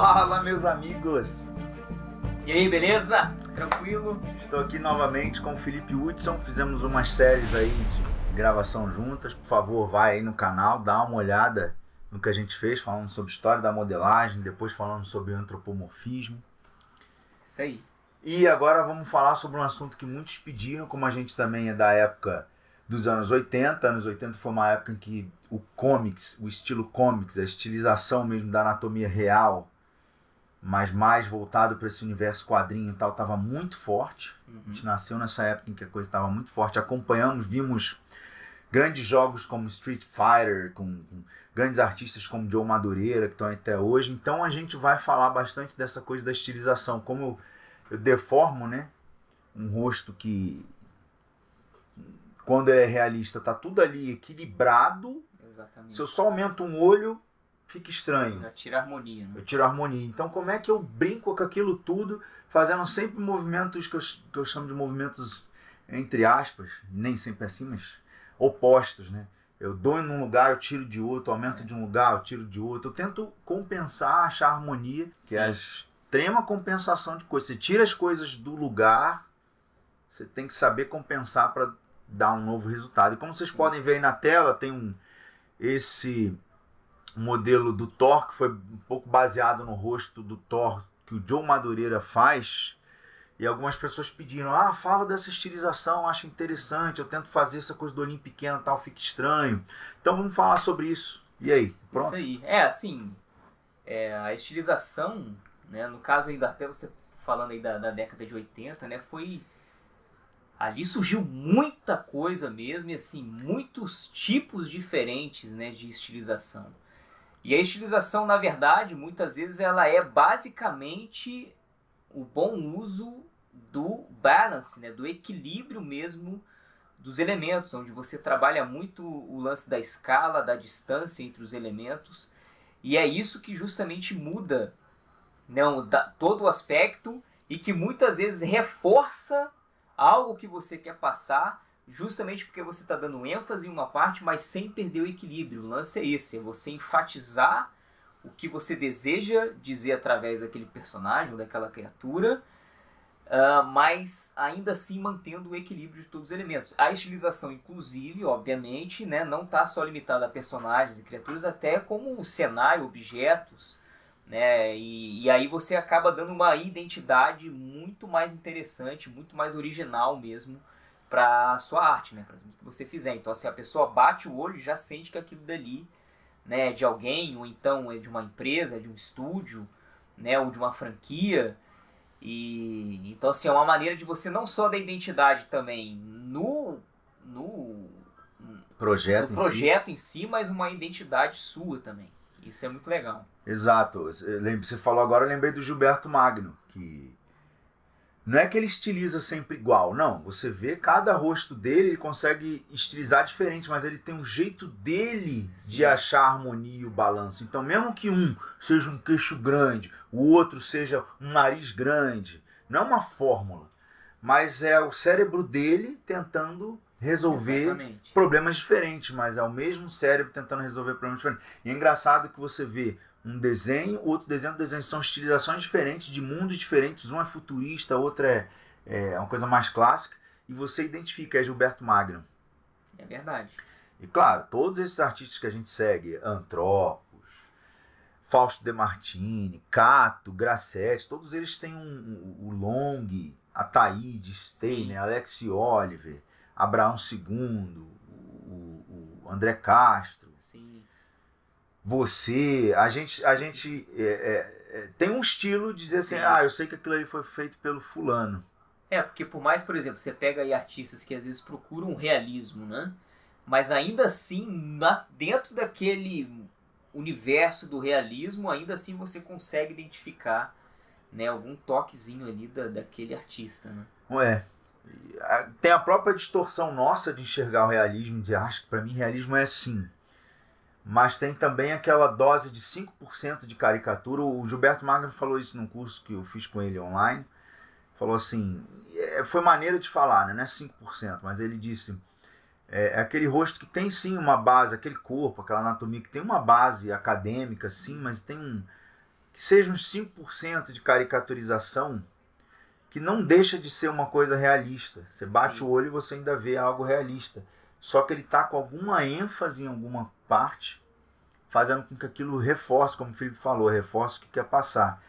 Fala, meus amigos! E aí, beleza? Tranquilo? Estou aqui novamente com o Felipe Hudson. Fizemos umas séries aí de gravação juntas. Por favor, vai aí no canal, dá uma olhada no que a gente fez, falando sobre história da modelagem, depois falando sobre antropomorfismo. Isso aí. E agora vamos falar sobre um assunto que muitos pediram, como a gente também é da época dos anos 80. Anos 80 foi uma época em que o comics, o estilo comics, a estilização mesmo da anatomia real, mas mais voltado para esse universo quadrinho e tal, estava muito forte. A gente nasceu nessa época em que a coisa estava muito forte. Acompanhamos, vimos grandes jogos como Street Fighter, com grandes artistas como Joe Madureira, que estão até hoje. Então a gente vai falar bastante dessa coisa da estilização, como eu deformo, né, um rosto que, quando ele é realista, tá tudo ali equilibrado. Exatamente. Se eu só aumento um olho, fica estranho. Já tira a harmonia, né? Eu tiro a harmonia. Então, como é que eu brinco com aquilo tudo, fazendo sempre movimentos que eu chamo de movimentos, entre aspas, nem sempre assim, mas opostos, né? Eu dou em um lugar, eu tiro de outro, aumento de um lugar, eu tiro de outro. Eu tento compensar, achar harmonia, que é a extrema compensação de coisas. Você tira as coisas do lugar, você tem que saber compensar para dar um novo resultado. E como vocês podem ver aí na tela, tem esse modelo do Thor, que foi um pouco baseado no rosto do Thor que o Joe Madureira faz. E algumas pessoas pediram, fala dessa estilização, acho interessante, eu tento fazer essa coisa do olhinho pequeno, tal, fica estranho. Então vamos falar sobre isso. E aí, pronto? Isso aí. A estilização, né, no caso ainda até você falando aí da década de 80, né, foi... Ali surgiu muita coisa mesmo, e assim, muitos tipos diferentes, né, de estilização. E a estilização, na verdade, muitas vezes ela é basicamente o bom uso do balance, né, do equilíbrio mesmo dos elementos, onde você trabalha muito o lance da escala, da distância entre os elementos, e é isso que justamente muda, né, todo o aspecto e que muitas vezes reforça algo que você quer passar, justamente porque você está dando ênfase em uma parte, mas sem perder o equilíbrio. O lance é esse, é você enfatizar o que você deseja dizer através daquele personagem ou daquela criatura, mas ainda assim mantendo o equilíbrio de todos os elementos. A estilização, inclusive, obviamente, né, não está só limitada a personagens e criaturas, até como cenário, objetos, né, e aí você acaba dando uma identidade muito mais interessante, muito mais original mesmo para a sua arte, né, para tudo que você fizer. Então, se a pessoa bate o olho, já sente que aquilo dali, né, é de alguém, ou então é de uma empresa, é de um estúdio, né, ou de uma franquia. E então, assim, é uma maneira de você não só dar identidade também no projeto em si, mas uma identidade sua também. Isso é muito legal. Exato. Você falou agora, eu lembrei do Gilberto Magno, que não é que ele estiliza sempre igual, não. Você vê cada rosto dele, ele consegue estilizar diferente, mas ele tem um jeito dele de achar a harmonia e o balanço. Então, mesmo que um seja um queixo grande, o outro seja um nariz grande, não é uma fórmula, mas é o cérebro dele tentando resolver problemas diferentes, mas é o mesmo cérebro tentando resolver problemas diferentes. E é engraçado que você vê um desenho, outro desenho, são estilizações diferentes, de mundos diferentes, um é futurista, outro é uma coisa mais clássica, e você identifica, é Gilberto Magno. É verdade. E claro, todos esses artistas que a gente segue, Antropos, Fausto De Martini, Cato, Grassetti, todos eles têm o Long, Ataíde, Steiner, Alexi Oliver, Abraão II, o André Castro. Sim. A gente tem um estilo de dizer assim, eu sei que aquilo ali foi feito pelo fulano. Porque por mais, por exemplo, você pega aí artistas que às vezes procuram realismo, né? Mas ainda assim, dentro daquele universo do realismo, ainda assim você consegue identificar, né, algum toquezinho ali daquele artista, né? Tem a própria distorção nossa de enxergar o realismo, de acho que para mim realismo é assim. Mas tem também aquela dose de 5% de caricatura. O Gilberto Magno falou isso num curso que eu fiz com ele online. Falou assim, foi maneira de falar, né? Não é 5%, mas ele disse, é aquele rosto que tem sim uma base, aquele corpo, aquela anatomia que tem uma base acadêmica, sim, mas tem que seja uns 5% de caricaturização, que não deixa de ser uma coisa realista. Você bate o olho e você ainda vê algo realista. Só que ele está com alguma ênfase em alguma parte, fazendo com que aquilo reforce, como o Felipe falou, reforce o que quer passar.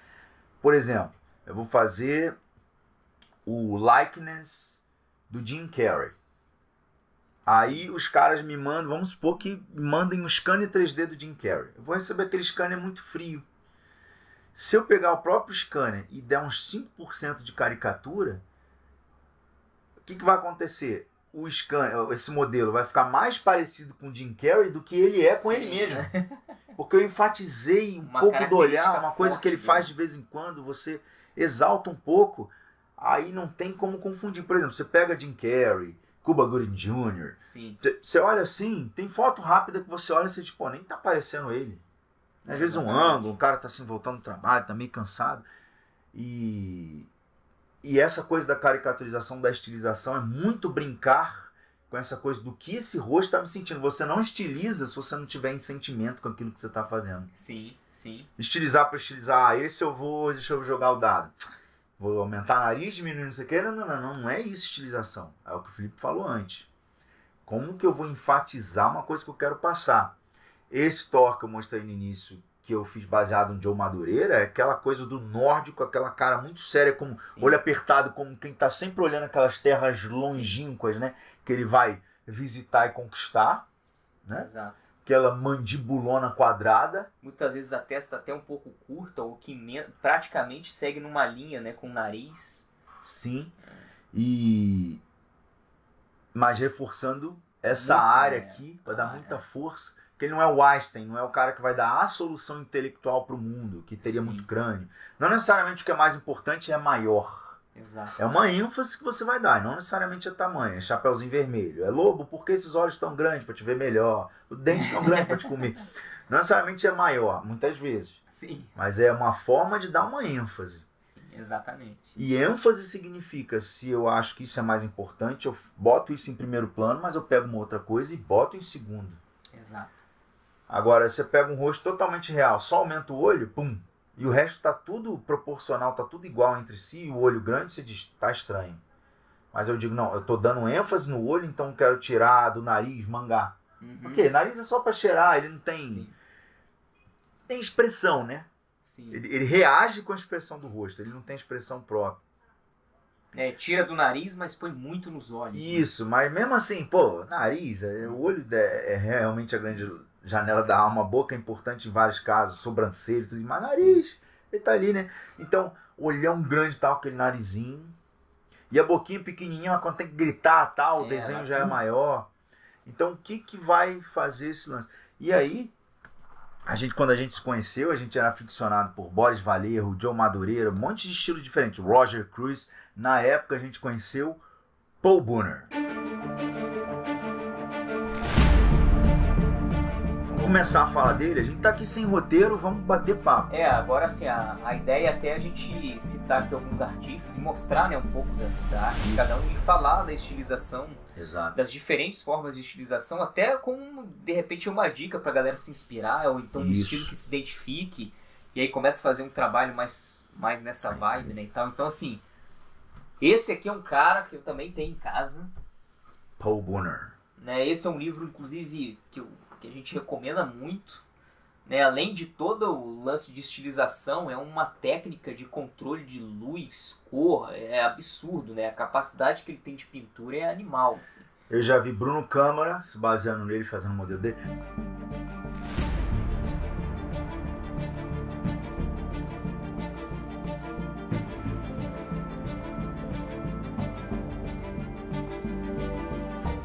Por exemplo, eu vou fazer o likeness do Jim Carrey. Aí os caras me mandam, vamos supor que mandem um scanner 3D do Jim Carrey. Eu vou receber aquele scanner muito frio. Se eu pegar o próprio scanner e der uns 5% de caricatura, o que vai acontecer? O scanner, esse modelo vai ficar mais parecido com o Jim Carrey do que ele é com ele mesmo. Porque eu enfatizei um pouco do olhar, uma coisa que ele faz de vez em quando, você exalta um pouco, aí não tem como confundir. Por exemplo, você pega Jim Carrey, Cuba Gooding Jr., você olha assim, tem foto rápida que você olha e você diz, pô, nem tá parecendo ele. Às vezes um ângulo, o cara tá assim voltando do trabalho, tá meio cansado. E essa coisa da caricaturização, da estilização, é muito brincar com essa coisa do que esse rosto está me sentindo. Você não estiliza se você não tiver em sentimento com aquilo que você está fazendo. Sim, sim. Estilizar para estilizar, deixa eu jogar o dado. Vou aumentar o nariz, diminuir não sei o que. Não é isso estilização. É o que o Felipe falou antes. Como que eu vou enfatizar uma coisa que eu quero passar? Esse toque que eu mostrei no início, que eu fiz baseado no Joe Madureira, é aquela coisa do nórdico, aquela cara muito séria, com olho apertado, como quem está sempre olhando aquelas terras longínquas, né? Que ele vai visitar e conquistar. Né? Exato. Aquela mandibulona quadrada. Muitas vezes a testa até um pouco curta, ou que praticamente segue numa linha, né? Com o nariz. Sim. Mas reforçando essa área aqui, para dar muita força. Porque ele não é o Einstein, não é o cara que vai dar a solução intelectual para o mundo, que teria muito crânio. Não necessariamente o que é mais importante é maior. Exato. É uma ênfase que você vai dar, não necessariamente é tamanho. É chapeuzinho vermelho. É lobo, por que esses olhos tão grandes para te ver melhor? O dente tão grande para te comer. Não necessariamente é maior, muitas vezes. Sim. Mas é uma forma de dar uma ênfase. Sim, exatamente. E ênfase significa, se eu acho que isso é mais importante, eu boto isso em primeiro plano, mas eu pego uma outra coisa e boto em segundo. Exato. Agora, você pega um rosto totalmente real, só aumenta o olho, pum, e o resto está tudo proporcional, está tudo igual entre si, e o olho grande, você diz, tá estranho. Mas eu digo, não, eu estou dando ênfase no olho, então quero tirar do nariz, mangá. Ok, nariz é só para cheirar, ele não tem... Tem expressão, né? Sim. Ele reage com a expressão do rosto, ele não tem expressão própria. Tira do nariz, mas põe muito nos olhos. Isso, né? Mas mesmo assim, pô, nariz, o olho é realmente a grande janela da alma, a boca é importante em vários casos, sobrancelha e tudo, mas nariz, ele tá ali, né? Então, olhão grande tal, aquele narizinho, e a boquinha pequenininha, quando tem que gritar tal, o desenho já é maior. Então, o que vai fazer esse lance? E aí, quando a gente se conheceu, a gente era aficionado por Boris Vallejo, Joe Madureira, um monte de estilo diferente, Roger Cruz. Na época, a gente conheceu Paul Bunner. Começar a falar dele, a gente tá aqui sem roteiro, vamos bater papo. Agora assim, a ideia é até a gente citar aqui alguns artistas e mostrar, né, um pouco da arte de cada um e falar da estilização, das diferentes formas de estilização, até com, de repente, uma dica pra galera se inspirar, ou então um estilo que se identifique, e aí começa a fazer um trabalho mais nessa vibe, né, e tal. Então, assim, esse aqui é um cara que eu também tenho em casa. Paul Bunner. Né, esse é um livro, inclusive, que a gente recomenda muito, né? Além de todo o lance de estilização, é uma técnica de controle de luz, cor, é absurdo, né? A capacidade que ele tem de pintura é animal. Assim. Eu já vi Bruno Câmara se baseando nele, fazendo o modelo dele.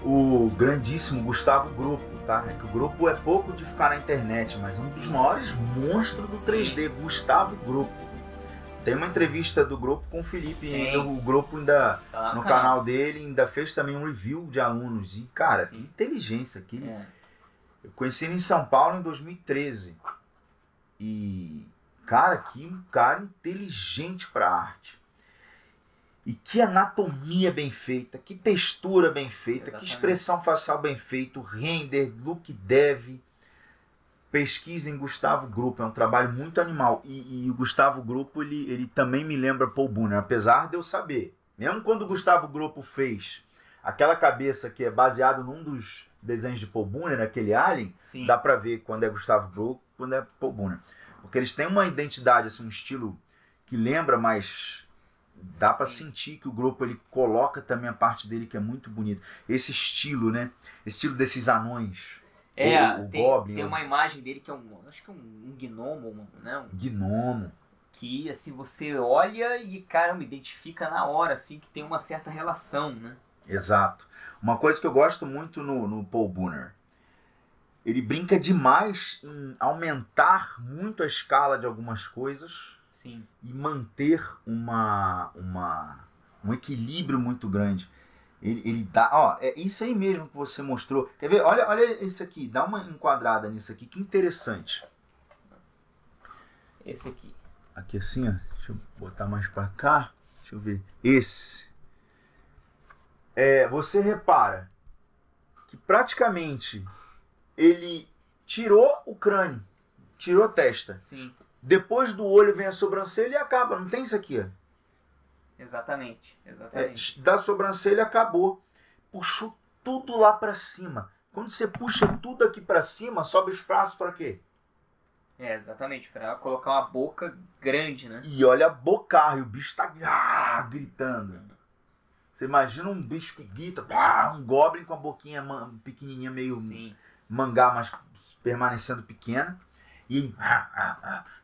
O grandíssimo Gustavo Grupo. Tá? É que o Grupo é pouco de ficar na internet, mas é um dos maiores monstros do 3D, Gustavo Grupo. Tem uma entrevista do Grupo com o Felipe, ainda, o Grupo ainda no canal dele ainda fez também um review de alunos. E cara, que inteligência aquele. Eu conheci ele em São Paulo em 2013. E cara, que cara inteligente para arte. E que anatomia bem feita, que textura bem feita, que expressão facial bem feita, render, look dev. pesquisem Gustavo Gruppo, é um trabalho muito animal. E o Gustavo Gruppo, ele também me lembra Paul Bunyan, apesar de eu saber. Mesmo quando o Gustavo Gruppo fez aquela cabeça que é baseado num dos desenhos de Paul Bunyan, aquele Alien, Sim. dá pra ver quando é Gustavo Gruppo, quando é Paul Bunyan. Porque eles têm uma identidade, assim, um estilo que lembra, mas dá pra sentir que o grupo ele coloca também a parte dele que é muito bonita. Esse estilo, né? Esse estilo desses anões. O Goblin. Tem uma imagem dele que é acho que é um gnomo, né? Gnomo. Que, assim, você olha e, caramba, identifica na hora, assim, que tem uma certa relação, né? Exato. Uma coisa que eu gosto muito no Paul Bunyan, ele brinca demais em aumentar muito a escala de algumas coisas. Sim. E manter um equilíbrio muito grande. Ele dá, ó, é isso aí mesmo que você mostrou. Quer ver? Olha isso aqui, dá uma enquadrada nisso aqui, que interessante. Esse aqui. Aqui assim, ó, deixa eu botar mais pra cá, deixa eu ver. Esse. Você repara que praticamente ele tirou o crânio, tirou a testa. Sim. Depois do olho vem a sobrancelha e acaba. Não tem isso aqui, ó. Exatamente. Da sobrancelha acabou. Puxou tudo lá pra cima. Quando você puxa tudo aqui pra cima, sobe os braços pra quê? Exatamente. Pra colocar uma boca grande, né? E olha a bocarra. E o bicho tá gritando. Você imagina um bicho que grita, um goblin com a boquinha pequenininha, meio Sim. mangá, mas permanecendo pequena. E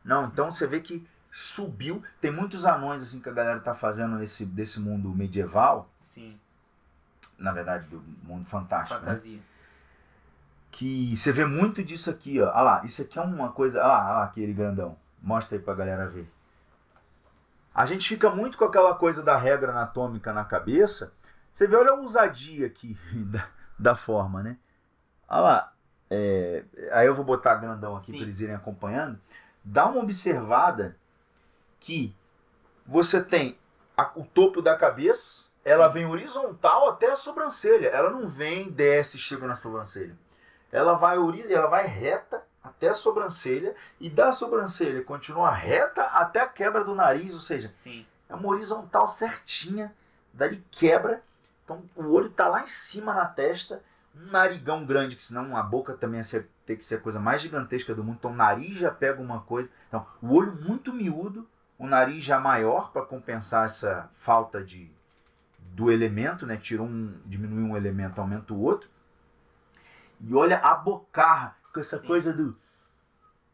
não, então você vê que subiu. Tem muitos anões assim que a galera tá fazendo desse mundo medieval. Sim. Na verdade, do mundo fantástico. Fantasia. Né? Que você vê muito disso aqui, ó. Olha lá, isso aqui é uma coisa. Olha lá, aquele grandão. Mostra aí pra galera ver. A gente fica muito com aquela coisa da regra anatômica na cabeça. Você vê, olha a ousadia aqui da forma, né? Olha lá. Aí eu vou botar grandão aqui para eles irem acompanhando. Dá uma observada que você tem o topo da cabeça, ela vem horizontal até a sobrancelha. Ela não vem, desce e chega na sobrancelha. Ela vai reta até a sobrancelha e da sobrancelha continua reta até a quebra do nariz, ou seja, Sim. É uma horizontal certinha, dali quebra, então o olho tá lá em cima na testa, um narigão grande, que senão a boca também ia ter que ser a coisa mais gigantesca do mundo, então o nariz já pega uma coisa, então o olho muito miúdo, o nariz já maior para compensar essa falta do elemento, né? Diminui um elemento, aumenta o outro, e olha a bocarra, com essa coisa do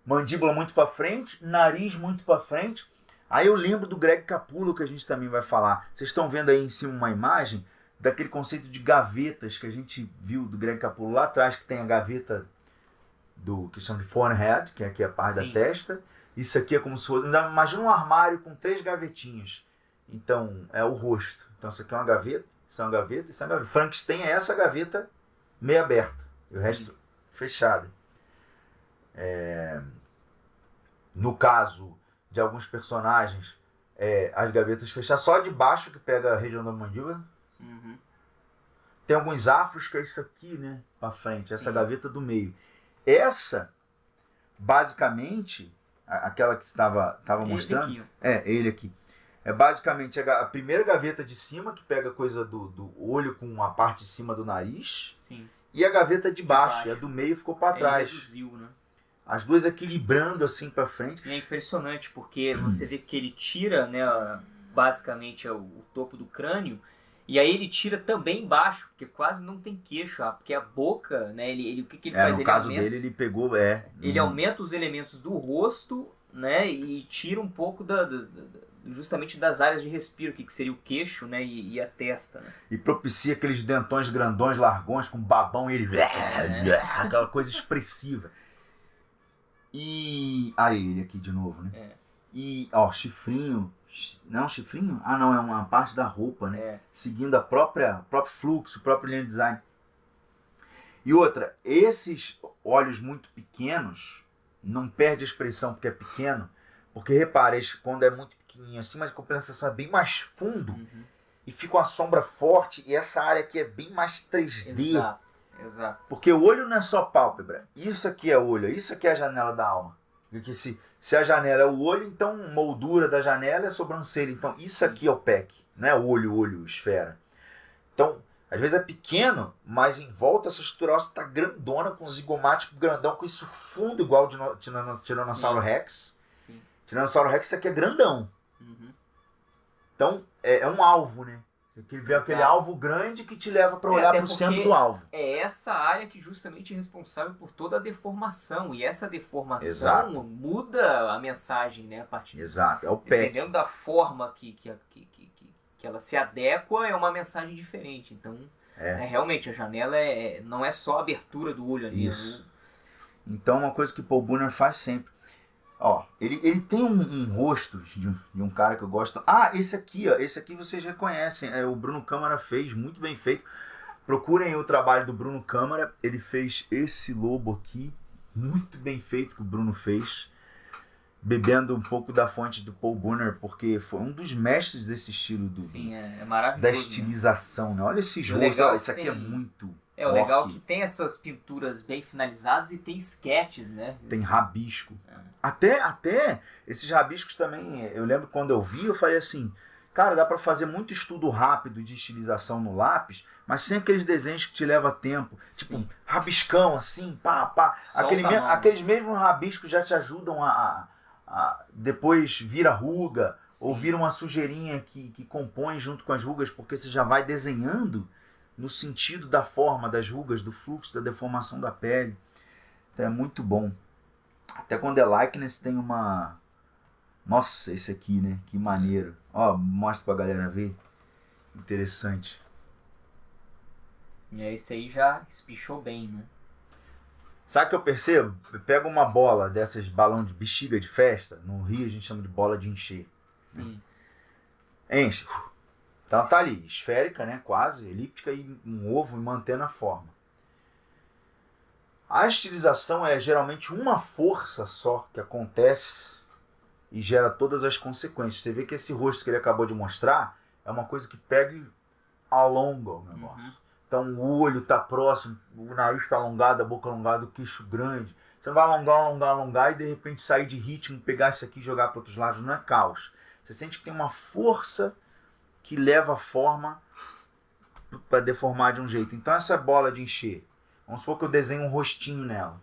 mandíbula muito para frente, nariz muito para frente. Aí eu lembro do Greg Capullo, que a gente também vai falar. Vocês estão vendo aí em cima uma imagem daquele conceito de gavetas que a gente viu do Greg Capullo lá atrás, que tem a gaveta que chama de forehead, que é aqui a parte da testa. Isso aqui é como se fosse... Imagina um armário com 3 gavetinhas. Então, é o rosto. Então, isso aqui é uma gaveta, isso é uma gaveta, isso é uma gaveta. Frankenstein é essa gaveta meio aberta. E o resto fechado. No caso de alguns personagens, as gavetas fechadas, só de baixo que pega a região da mandíbula. Uhum. Tem alguns afros que é isso aqui, né? Pra frente, essa gaveta do meio. Essa, basicamente, aquela que estava mostrando. Aqui, ele aqui. É basicamente a primeira gaveta de cima, que pega a coisa do olho com a parte de cima do nariz. Sim. E a gaveta de baixo. E a do meio ficou para trás. Reduziu, né? As duas equilibrando assim para frente. E é impressionante, porque você vê que ele tira, né, basicamente o topo do crânio, e aí ele tira também embaixo, porque quase não tem queixo, porque a boca, né, o que ele faz? No caso dele, ele pegou, ele aumenta os elementos do rosto, né, e tira um pouco justamente das áreas de respiro, que seria o queixo, né, e a testa, né? E propicia aqueles dentões grandões, largões, com babão, e ele... aquela coisa expressiva. E... ele aqui de novo, né? E, chifrinho... Não, chifrinho? Ah, não, é uma parte da roupa, né? Seguindo o próprio fluxo, o próprio linha design. E outra, esses olhos muito pequenos, não perde a expressão porque é pequeno, porque repara, quando é muito pequenininho assim, mas a compensação é bem mais fundo, e fica uma sombra forte, e essa área aqui é bem mais 3D. Exato. Porque o olho não é só pálpebra. Isso aqui é olho, isso aqui é a janela da alma. Porque se a janela é o olho, então moldura da janela é a sobrancelha. Então isso aqui é o PEC, não é olho, esfera. Então, às vezes é pequeno, mas em volta essa estrutura óssea está grandona, com zigomático grandão, com isso fundo igual de Tiranossauro Rex. Sim. Tiranossauro Rex, isso aqui é grandão. Uhum. Então, é um alvo, né? Você vê aquele alvo grande que te leva para olhar para o centro do alvo. É essa área que justamente é responsável por toda a deformação. E essa deformação Exato. Muda a mensagem, né? A partir Exato, é o PEC. Dependendo da forma que ela se adequa, é uma mensagem diferente. Então, realmente, a janela não é só a abertura do olho ali. Isso. Então, uma coisa que Paul Bunyan faz sempre. Ó, ele tem um rosto de um cara que eu gosto. Ah, esse aqui vocês reconhecem. O Bruno Câmara fez, muito bem feito. Procurem o trabalho do Bruno Câmara. Ele fez esse lobo aqui, muito bem feito que o Bruno fez. Bebendo um pouco da fonte do Paul Bunyan, porque foi um dos mestres desse estilo Sim, é maravilhoso, da estilização, né? Olha esses rostos, isso aqui é muito... o legal é que tem essas pinturas bem finalizadas e tem esquetes, né? Tem rabisco. Até esses rabiscos também, eu lembro quando eu vi, eu falei assim, cara, dá pra fazer muito estudo rápido de estilização no lápis, mas sem aqueles desenhos que te leva tempo. Sim. Tipo, rabiscão assim, pá. Aqueles mesmos rabiscos já te ajudam a depois vira ruga. Sim. Ou vira uma sujeirinha que compõe junto com as rugas, porque você já vai desenhando no sentido da forma das rugas, do fluxo, da deformação da pele. Então é muito bom. Até quando é likeness tem uma... Nossa, esse aqui, né? Que maneiro. Ó, mostra pra galera ver. Interessante. Esse aí já espichou bem, né? Sabe o que eu percebo? Eu pego uma bola dessas balão de bexiga de festa. No Rio a gente chama de bola de encher. Sim. Enche. Então tá ali, esférica, né? Quase, elíptica e um ovo mantendo a forma. A estilização é geralmente uma força só que acontece e gera todas as consequências. Você vê que esse rosto que ele acabou de mostrar é uma coisa que pega e alonga o negócio. Uhum. Então o olho está próximo, o nariz está alongado, a boca alongada, o queixo grande. Você vai alongar e de repente sair de ritmo, pegar isso aqui e jogar para outros lados. Não é caos. Você sente que tem uma força que leva a forma para deformar de um jeito. Então essa bola de encher, vamos supor que eu desenho um rostinho nela.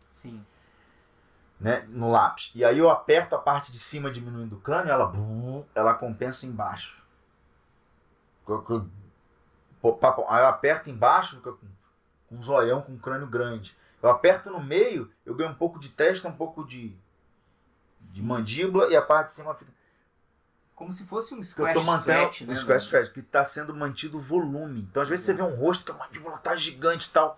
Sim. Né, no lápis. E aí eu aperto a parte de cima diminuindo o crânio, ela compensa embaixo. Aí eu aperto embaixo, fica com um zoião, com um crânio grande. Eu aperto no meio, eu ganho um pouco de testa, um pouco de mandíbula, e a parte de cima fica... Como se fosse um squash stretch, né? Um squash stretch, que está sendo mantido o volume. Então às vezes você vê um rosto que a mandíbula está gigante e tal.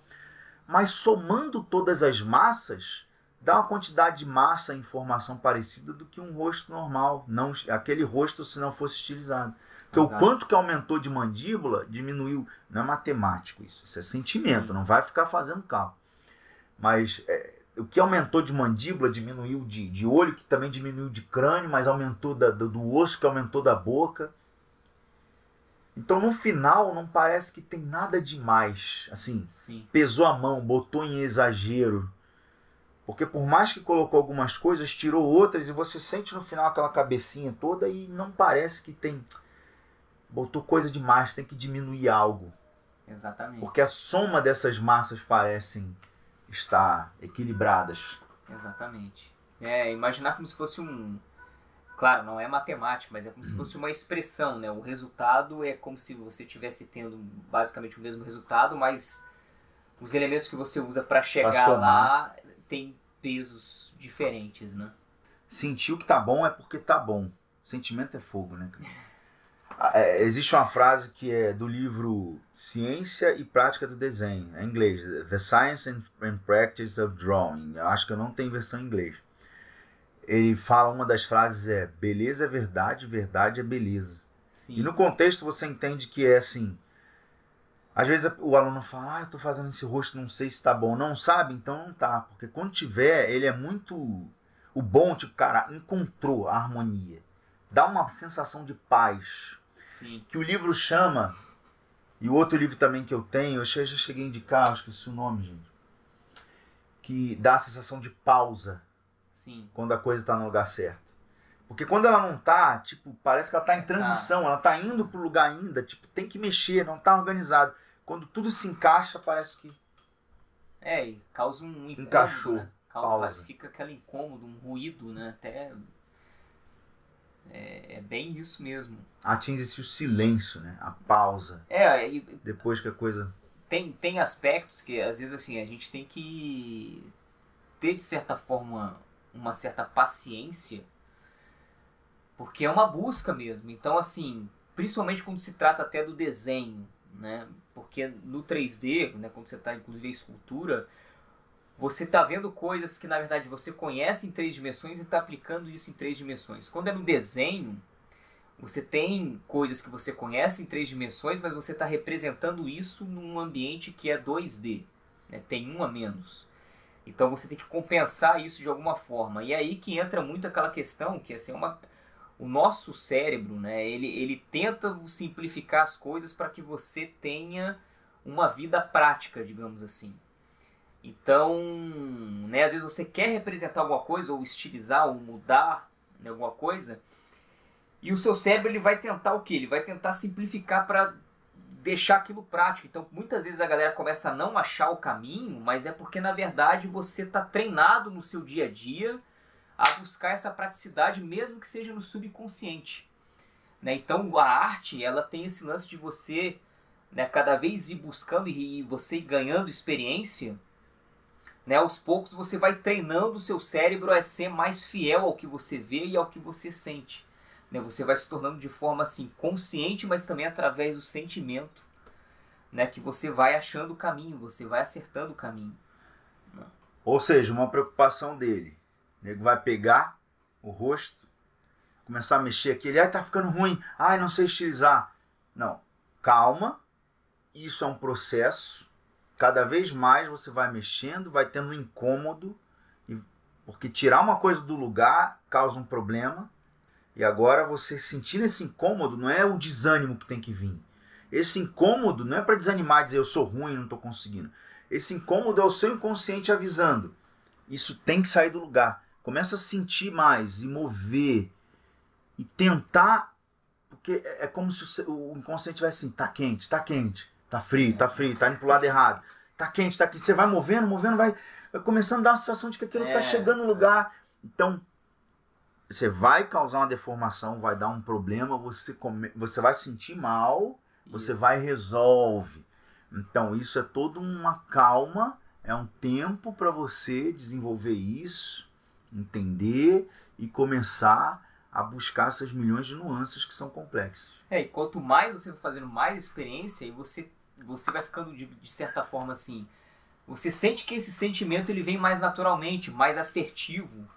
Mas somando todas as massas, dá uma quantidade de massa e informação parecida do que um rosto normal. Não, aquele rosto se não fosse estilizado. Porque o quanto que aumentou de mandíbula, diminuiu. Não é matemático isso. Isso é sentimento. Sim. Não vai ficar fazendo cálculo. Mas o que aumentou de mandíbula, diminuiu de olho, que também diminuiu de crânio, mas aumentou do osso, que aumentou da boca. Então no final não parece que tem nada demais. Assim, sim, pesou a mão, botou em exagero. Porque por mais que colocou algumas coisas, tirou outras, e você sente no final aquela cabecinha toda e não parece que tem... Botou coisa demais, tem que diminuir algo. Exatamente. Porque a soma dessas massas parecem estar equilibradas. Exatamente. Imaginar como se fosse um... Claro, não é matemática, mas é como se fosse uma expressão, né? O resultado é como se você estivesse tendo basicamente o mesmo resultado, mas os elementos que você usa para chegar lá tem pesos diferentes, né? Sentiu que tá bom é porque tá bom. Sentimento é fogo, né? Existe uma frase que é do livro Ciência e Prática do Desenho, em inglês, The Science and Practice of Drawing. Eu acho que eu não tenho versão em inglês. Ele fala, uma das frases é: beleza é verdade, verdade é beleza. Sim. E no contexto você entende que é assim. Às vezes o aluno fala, eu tô fazendo esse rosto, não sei se tá bom. Não sabe? Então não tá. Porque quando tiver, ele é muito... O bom, tipo, cara, encontrou a harmonia. Dá uma sensação de paz. Sim. Que o livro chama, E o outro livro também que eu tenho, eu já cheguei a indicar, eu esqueci o nome, gente, que dá a sensação de pausa. Sim. Quando a coisa tá no lugar certo. Porque quando ela não tá, tipo, parece que ela tá em transição, ela tá indo pro lugar ainda, tipo, tem que mexer, não tá organizado. Quando tudo se encaixa, parece que E causa um incômodo, encaixou. né? Pausa. Fica aquele incômodo, um ruído, né? Até é bem isso mesmo. Atinge-se o silêncio, né? A pausa. E Depois que a coisa... tem aspectos que, às vezes, assim, a gente tem que ter, de certa forma, uma certa paciência, porque é uma busca mesmo. Então, assim, principalmente quando se trata até do desenho, né? Porque no 3D, né, quando você está, inclusive, a escultura, você está vendo coisas que, na verdade, você conhece em 3 dimensões e está aplicando isso em 3 dimensões. Quando é no desenho, você tem coisas que você conhece em 3 dimensões, mas você está representando isso num ambiente que é 2D, né? Tem um a menos. Então você tem que compensar isso de alguma forma. E é aí que entra muito aquela questão que, assim, o nosso cérebro, né, ele tenta simplificar as coisas para que você tenha uma vida prática, digamos assim. Então, né, às vezes você quer representar alguma coisa, ou estilizar, ou mudar, né, alguma coisa, e o seu cérebro ele vai tentar o quê? Ele vai tentar simplificar para deixar aquilo prático. Então, muitas vezes a galera começa a não achar o caminho, mas é porque, na verdade, você está treinado no seu dia a dia a buscar essa praticidade, mesmo que seja no subconsciente, né? Então, a arte, ela tem esse lance de você, né, cada vez ir buscando e você ir ganhando experiência, né? Aos poucos você vai treinando o seu cérebro a ser mais fiel ao que você vê e ao que você sente, né? Você vai se tornando de forma assim consciente, mas também através do sentimento, né, que você vai achando o caminho, você vai acertando o caminho. Ou seja, uma preocupação dele. O nego vai pegar o rosto, começar a mexer aqui, ai, tá ficando ruim, ai, não sei estilizar. Não, calma, isso é um processo. Cada vez mais você vai mexendo, vai tendo um incômodo, porque tirar uma coisa do lugar causa um problema. E agora você sentindo esse incômodo, não é o desânimo que tem que vir. Esse incômodo não é para desanimar e dizer eu sou ruim, não estou conseguindo. Esse incômodo é o seu inconsciente avisando. Isso tem que sair do lugar. Começa a sentir mais e mover e tentar, porque é como se o inconsciente tivesse assim, tá quente, tá frio, tá indo pro lado errado, tá quente. Você vai movendo, vai começando a dar uma sensação de que aquilo tá chegando no lugar. Então, você vai causar uma deformação, vai dar um problema, você vai sentir mal, você vai e resolve. Então, isso é toda uma calma, é um tempo para você desenvolver isso, entender e começar a buscar essas milhões de nuances que são complexas. E quanto mais você vai fazendo mais experiência, e você vai ficando de certa forma assim, você sente que esse sentimento ele vem mais naturalmente, mais assertivo,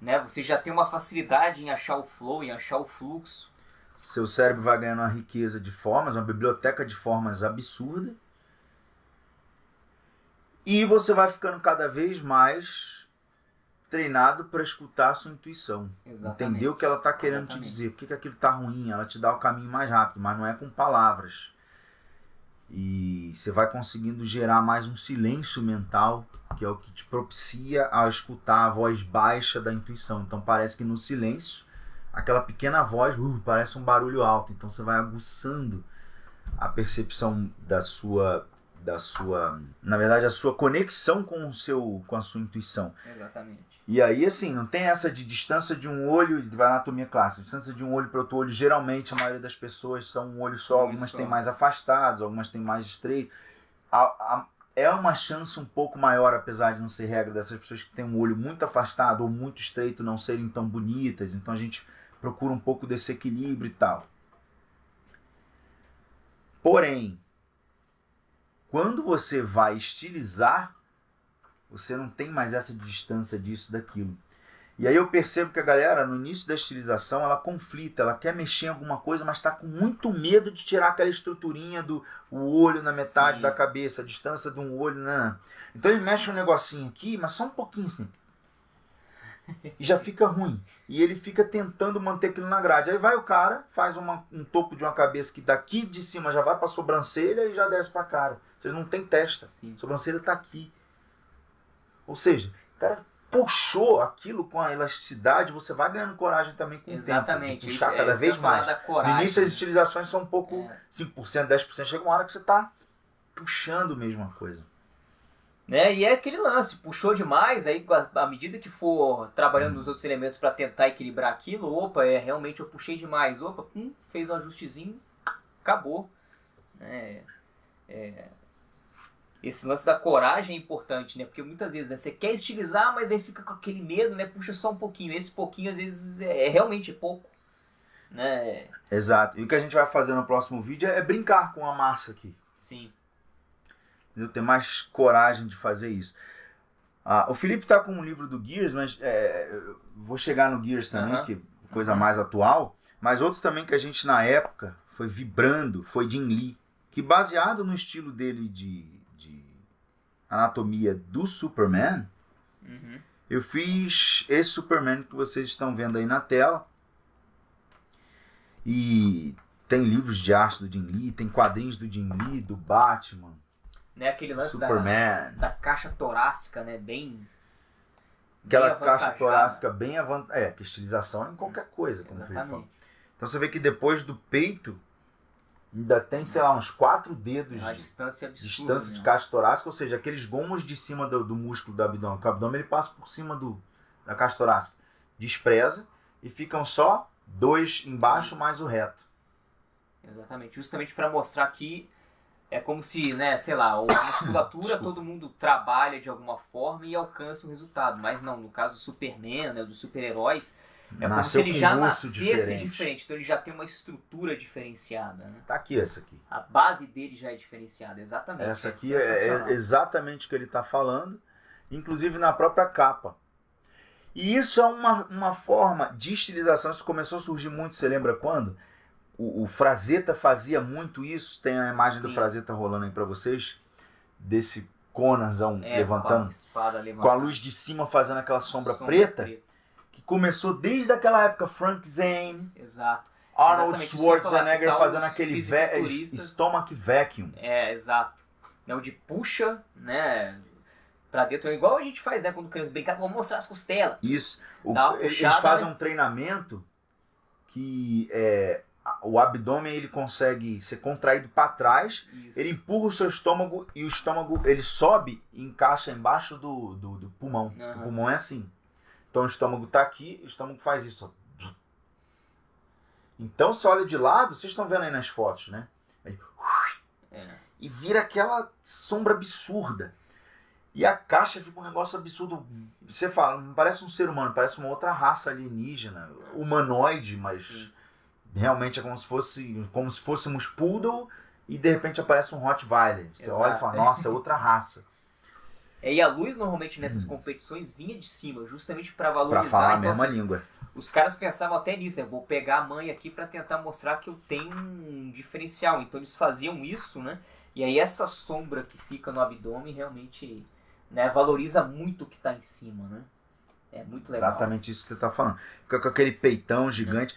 né? Você já tem uma facilidade em achar o flow, em achar o fluxo. Seu cérebro vai ganhando uma riqueza de formas, uma biblioteca de formas absurda. E você vai ficando cada vez mais treinado para escutar a sua intuição. Exatamente. Entender o que ela está querendo te dizer. Por que aquilo está ruim? Ela te dá o caminho mais rápido, mas não é com palavras. E você vai conseguindo gerar mais um silêncio mental, que é o que te propicia a escutar a voz baixa da intuição. Então parece que no silêncio, aquela pequena voz parece um barulho alto. Então você vai aguçando a percepção da sua, na verdade, a sua conexão com a sua intuição. Exatamente. E aí, assim, não tem essa de distância de um olho, vai na anatomia clássica, distância de um olho para outro olho, geralmente a maioria das pessoas são um olho só, algumas têm mais afastados, algumas têm mais estreito. É uma chance um pouco maior, apesar de não ser regra, dessas pessoas que têm um olho muito afastado ou muito estreito não serem tão bonitas, então a gente procura um pouco desse equilíbrio e tal. Porém, quando você vai estilizar, você não tem mais essa distância disso, daquilo. E aí eu percebo que a galera, no início da estilização, ela conflita, ela quer mexer em alguma coisa, mas está com muito medo de tirar aquela estruturinha do olho na metade da cabeça, a distância de um olho, né? Então ele mexe um negocinho aqui, mas só um pouquinho assim. e já fica ruim. E ele fica tentando manter aquilo na grade. Aí vai o cara, faz um topo de uma cabeça que daqui de cima já vai pra sobrancelha e já desce pra cara. Você não tem testa. Sim. A sobrancelha tá aqui. Ou seja, o cara puxou aquilo com a elasticidade, você vai ganhando coragem também com Exatamente. o tempo. De puxar cada isso vez que eu ia falar mais. da coragem, No início as né? estilizações são um pouco 5%, 10%. Chega uma hora que você tá puxando mesmo a coisa. Né? E é aquele lance, puxou demais, aí à medida que for trabalhando nos outros elementos para tentar equilibrar aquilo, opa, realmente eu puxei demais, opa, fez um ajustezinho, acabou. Esse lance da coragem é importante, né? Porque muitas vezes, né, você quer estilizar, mas aí fica com aquele medo, né? Puxa só um pouquinho. Esse pouquinho às vezes é realmente pouco, né? Exato. E o que a gente vai fazer no próximo vídeo é brincar com a massa aqui. Sim. Eu ter mais coragem de fazer isso. O Felipe tá com um livro do Gears, mas vou chegar no Gears também, que é coisa mais atual. Mas outros também que a gente na época foi vibrando, foi Jim Lee, que baseado no estilo dele de anatomia do Superman, eu fiz esse Superman que vocês estão vendo aí na tela. E tem livros de arte do Jim Lee, tem quadrinhos do Jim Lee, do Batman. Né, aquele lance Superman. da caixa torácica, né? Aquela caixa torácica bem avantajada. Que estilização é em qualquer coisa, como o Felipe falou. Então você vê que depois do peito ainda tem, sei lá, uns 4 dedos uma distância absurda, distância de caixa torácica, ou seja, aqueles gomos de cima do músculo do abdômen. O abdômen ele passa por cima da caixa torácica. Despreza e ficam só 2 embaixo mais o reto. Exatamente. Justamente para mostrar que é como se, né, sei lá, a musculatura todo mundo trabalha de alguma forma e alcança um resultado. Mas não, no caso do Superman, né, dos super-heróis, como se ele já nascesse diferente. Então ele já tem uma estrutura diferenciada. Né? Tá aqui essa aqui. A base dele já é diferenciada, exatamente. Essa aqui é exatamente o que ele está falando, inclusive na própria capa. E isso é uma forma de estilização. Isso começou a surgir muito, você lembra quando? O Frazetta fazia muito isso. Tem a imagem do Frazetta rolando aí para vocês, desse Conarzão levantando, com a luz de cima fazendo aquela sombra preta, que começou desde aquela época. Frank Zane, exato. Arnold Schwarzenegger fazendo aquele stomach vacuum. Exato. Onde puxa, né, pra dentro, igual a gente faz, né, quando criança brincar, vamos mostrar as costelas. Isso. Eles fazem um treinamento que o abdômen ele consegue ser contraído para trás, ele empurra o seu estômago e o estômago ele sobe e encaixa embaixo do pulmão. O pulmão é assim. Então o estômago tá aqui, o estômago faz isso. Então você olha de lado, vocês estão vendo aí nas fotos, né? Aí, e vira aquela sombra absurda. E a caixa fica um negócio absurdo. Você fala, não parece um ser humano, parece uma outra raça alienígena, humanoide, mas realmente é como se fôssemos poodle e de repente aparece um Rottweiler. Você olha e fala, nossa, é outra raça. E a luz normalmente nessas competições vinha de cima, justamente para valorizar. Para falar então, a mesma língua. Os caras pensavam até nisso, né? Vou pegar a mãe aqui para tentar mostrar que eu tenho um diferencial. Então eles faziam isso, né? E aí essa sombra que fica no abdômen realmente, né, valoriza muito o que está em cima, né? É muito legal. Exatamente isso que você está falando. Fica com aquele peitão gigante.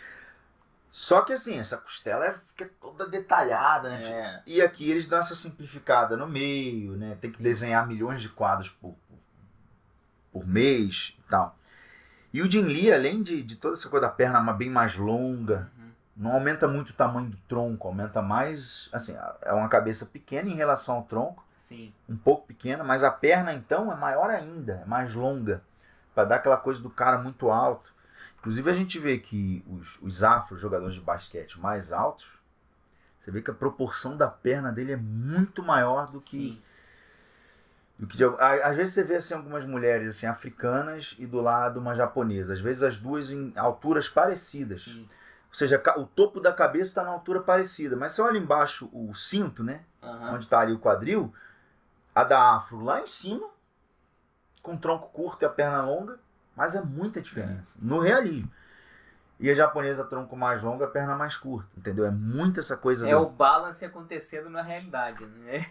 Só que assim, essa costela fica toda detalhada, né? E aqui eles dão essa simplificada no meio, né? Tem que desenhar milhões de quadros por mês e tal. E o Jim Lee, além de toda essa coisa da perna bem mais longa, não aumenta muito o tamanho do tronco, aumenta mais, assim, é uma cabeça pequena em relação ao tronco, um pouco pequena, mas a perna então é maior ainda, é mais longa, para dar aquela coisa do cara muito alto. Inclusive a gente vê que os afro jogadores de basquete mais altos, você vê que a proporção da perna dele é muito maior do que... Às vezes você vê assim, algumas mulheres assim, africanas e do lado uma japonesa. Às vezes as duas em alturas parecidas. Ou seja, o topo da cabeça está na altura parecida. Mas você olha embaixo o cinto, né? Onde está ali o quadril. A da afro lá em cima, com o tronco curto e a perna longa. Mas é muita diferença. No realismo. E a japonesa, tronco mais longo, a perna mais curta. Entendeu? É muito essa coisa... o balance acontecendo na realidade, né?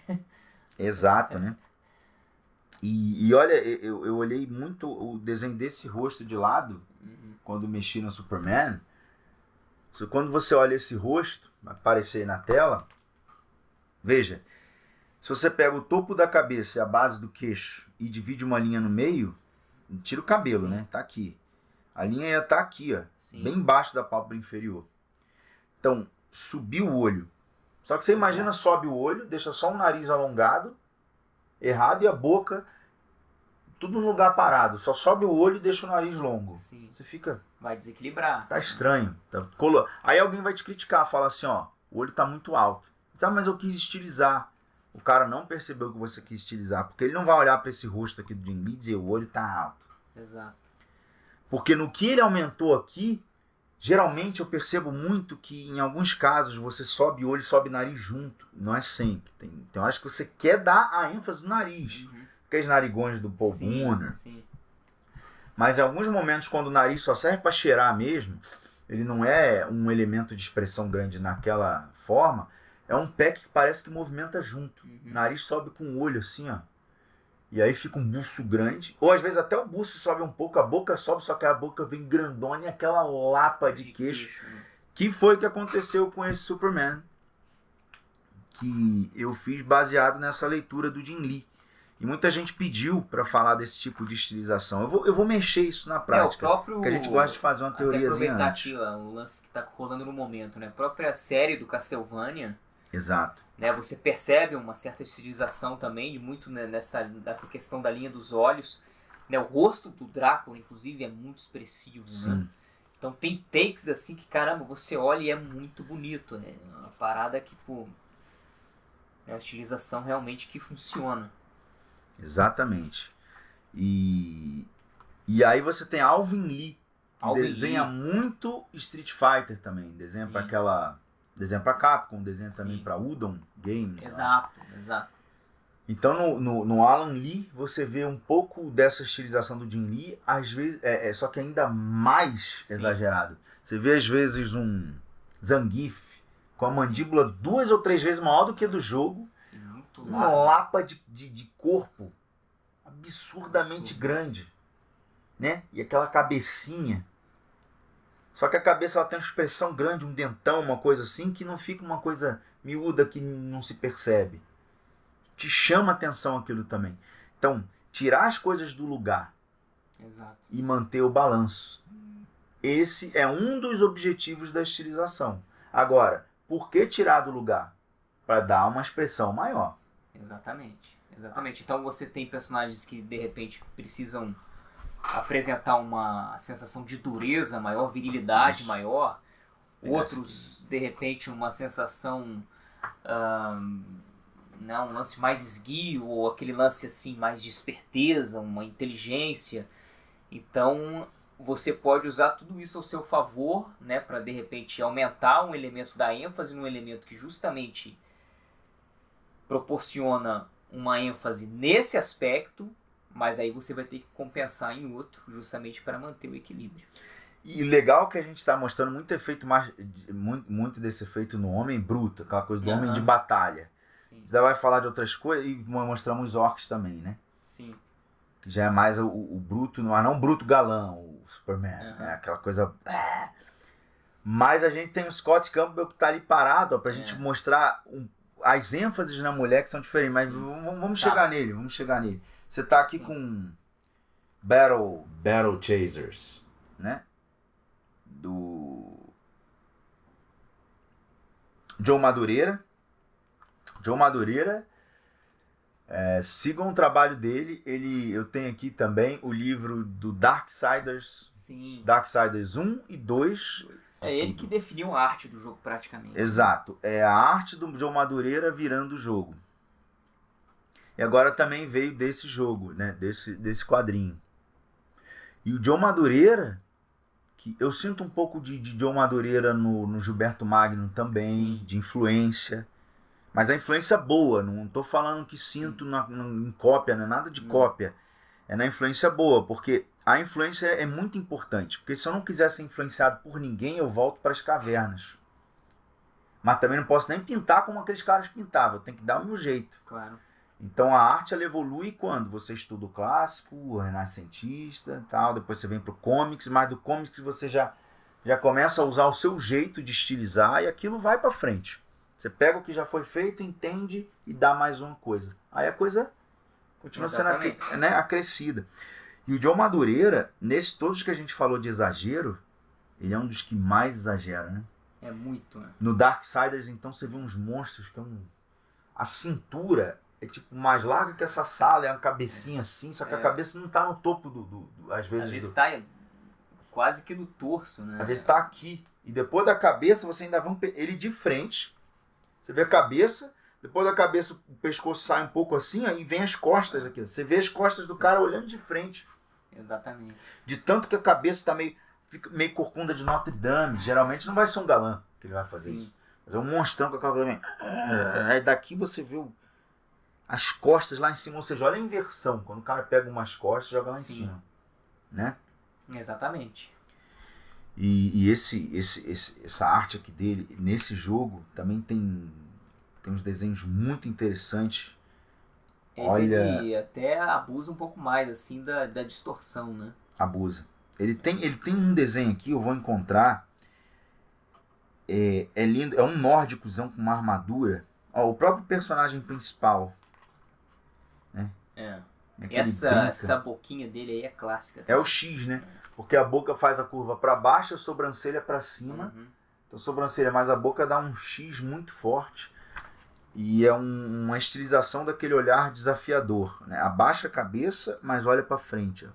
Exato, né? E olha, eu olhei muito o desenho desse rosto de lado, quando mexi no Superman. Quando você olha esse rosto, vai aparecer aí na tela, veja, se você pega o topo da cabeça e a base do queixo e divide uma linha no meio, tira o cabelo, Sim. né? Tá aqui. A linha ia estar aqui, ó, Sim. bem embaixo da pálpebra inferior. Então, subiu o olho. Só que você imagina, sobe o olho, deixa só o nariz alongado, errado, e a boca, tudo no lugar parado. Só sobe o olho e deixa o nariz longo. Sim. Você fica... Vai desequilibrar. Tá estranho. Aí alguém vai te criticar, fala assim, ó, o olho tá muito alto. Sabe, mas eu quis estilizar. O cara não percebeu que você quis estilizar, porque ele não vai olhar para esse rosto aqui do Jim Lee e dizer o olho tá alto. Exato. Porque no que ele aumentou aqui, geralmente eu percebo muito que em alguns casos você sobe olho e sobe nariz junto. Não é sempre. Tem horas que você quer dar a ênfase no nariz. Aqueles narigões do Paul Bunner. Sim. Mas em alguns momentos, quando o nariz só serve para cheirar mesmo, ele não é um elemento de expressão grande naquela forma, é um pé que parece que movimenta junto. O nariz sobe com o olho assim, ó. E aí fica um buço grande. Ou às vezes até o buço sobe um pouco, a boca sobe, só que a boca vem grandona e aquela lapa de queixo. Que foi o que aconteceu com esse Superman. Que eu fiz baseado nessa leitura do Jim Lee. E muita gente pediu para falar desse tipo de estilização. Eu vou mexer isso na prática. Porque a gente gosta de fazer uma teoriazinha aproveitar antes. aqui o lance que está rolando no momento, né? A própria série do Castlevania. Exato. Né? Você percebe uma certa estilização também, muito, né, nessa questão da linha dos olhos. Né? O rosto do Drácula, inclusive, é muito expressivo. Sim. Né? Então tem takes assim que, caramba, você olha e é muito bonito. É uma parada que, pô, é uma estilização realmente que funciona. Exatamente. E aí você tem Alvin Lee, que desenha muito Street Fighter também. Desenha para Capcom, desenha também para Udon Games. Exato. Então no Alan Lee você vê um pouco dessa estilização do Jim Lee, às vezes, só que ainda mais exagerado. Você vê às vezes um Zangief com a mandíbula 2 ou 3 vezes maior do que a do jogo. Uma lapa de corpo absurdamente grande, né? E aquela cabecinha. Só que a cabeça ela tem uma expressão grande, um dentão, uma coisa assim, que não fica uma coisa miúda que não se percebe. Te chama atenção aquilo também. Então, tirar as coisas do lugar. Exato. E manter o balanço. Esse é um dos objetivos da estilização. Agora, por que tirar do lugar? Para dar uma expressão maior. Exatamente. Então você tem personagens que de repente precisam apresentar uma sensação de dureza maior, virilidade maior. Outros, de repente, uma sensação, um lance mais esguio, ou aquele lance assim mais de esperteza, uma inteligência. Então você pode usar tudo isso ao seu favor, né, para de repente aumentar um elemento da ênfase num elemento que justamente proporciona uma ênfase nesse aspecto, mas aí você vai ter que compensar em outro, justamente para manter o equilíbrio. E legal que a gente está mostrando muito desse efeito no homem bruto, aquela coisa do homem de batalha. Sim. Já vai falar de outras coisas e mostramos os orcs também, né? Sim. Que já é mais o bruto, mas não o bruto galão, o Superman, né? Aquela coisa... Mas a gente tem o Scott Campbell que está ali parado, para a gente mostrar as ênfases na mulher que são diferentes, mas vamos chegar nele. Você tá aqui com Battle Chasers, né? Do Joe Madureira. Sigam o trabalho dele. Eu tenho aqui também o livro do Darksiders. Sim. Darksiders 1 e 2. É ele que definiu a arte do jogo praticamente. Exato. É a arte do Joe Madureira virando o jogo. E agora também veio desse jogo, né? Desse quadrinho. E o Joe Madureira, que eu sinto um pouco de Joe Madureira no Gilberto Magno também, de influência. Mas a influência boa, não estou falando que sinto em cópia, não é nada de cópia. É na influência boa, porque a influência é muito importante. Porque se eu não quiser ser influenciado por ninguém, eu volto para as cavernas. Mas também não posso nem pintar como aqueles caras pintavam, eu tenho que dar o meu jeito. Claro. Então a arte ela evolui quando você estuda o clássico, o renascentista, tal, depois você vem pro comics, mas do comics você já começa a usar o seu jeito de estilizar e aquilo vai para frente. Você pega o que já foi feito, entende e dá mais uma coisa. Aí a coisa continua sendo acrescida. E o Joe Madureira, nesses todos que a gente falou de exagero, ele é um dos que mais exagera, né? É muito, né? No Darksiders, então, você vê uns monstros que a cintura é tipo mais larga que essa sala, é uma cabecinha assim, só que a cabeça não tá no topo às vezes tá quase que no torso, né? Às vezes tá aqui. E depois da cabeça você ainda vê ele de frente. Você vê a cabeça, depois da cabeça o pescoço sai um pouco assim, aí vem as costas aqui. Você vê as costas do cara olhando de frente. Exatamente. De tanto que a cabeça tá fica meio corcunda de Notre Dame. Geralmente não vai ser um galã que ele vai fazer isso. Mas é um monstrão com aquela coisa. Aí daqui você vê as costas lá em cima. Ou seja, olha a inversão. Quando o cara pega umas costas, joga lá em cima. Né? Exatamente. E essa arte aqui dele, nesse jogo, também tem uns desenhos muito interessantes. Ele até abusa um pouco mais assim da distorção, né? Abusa. Ele tem um desenho aqui, eu vou encontrar. É lindo, é um nórdicozão com uma armadura. Ó, o próprio personagem principal. Né? Essa boquinha dele aí é clássica. É o X, né? Porque a boca faz a curva para baixo, a sobrancelha para cima. Então a sobrancelha mais a boca dá um X muito forte. E é uma estilização daquele olhar desafiador. Né? Abaixa a cabeça, mas olha para frente. Ó.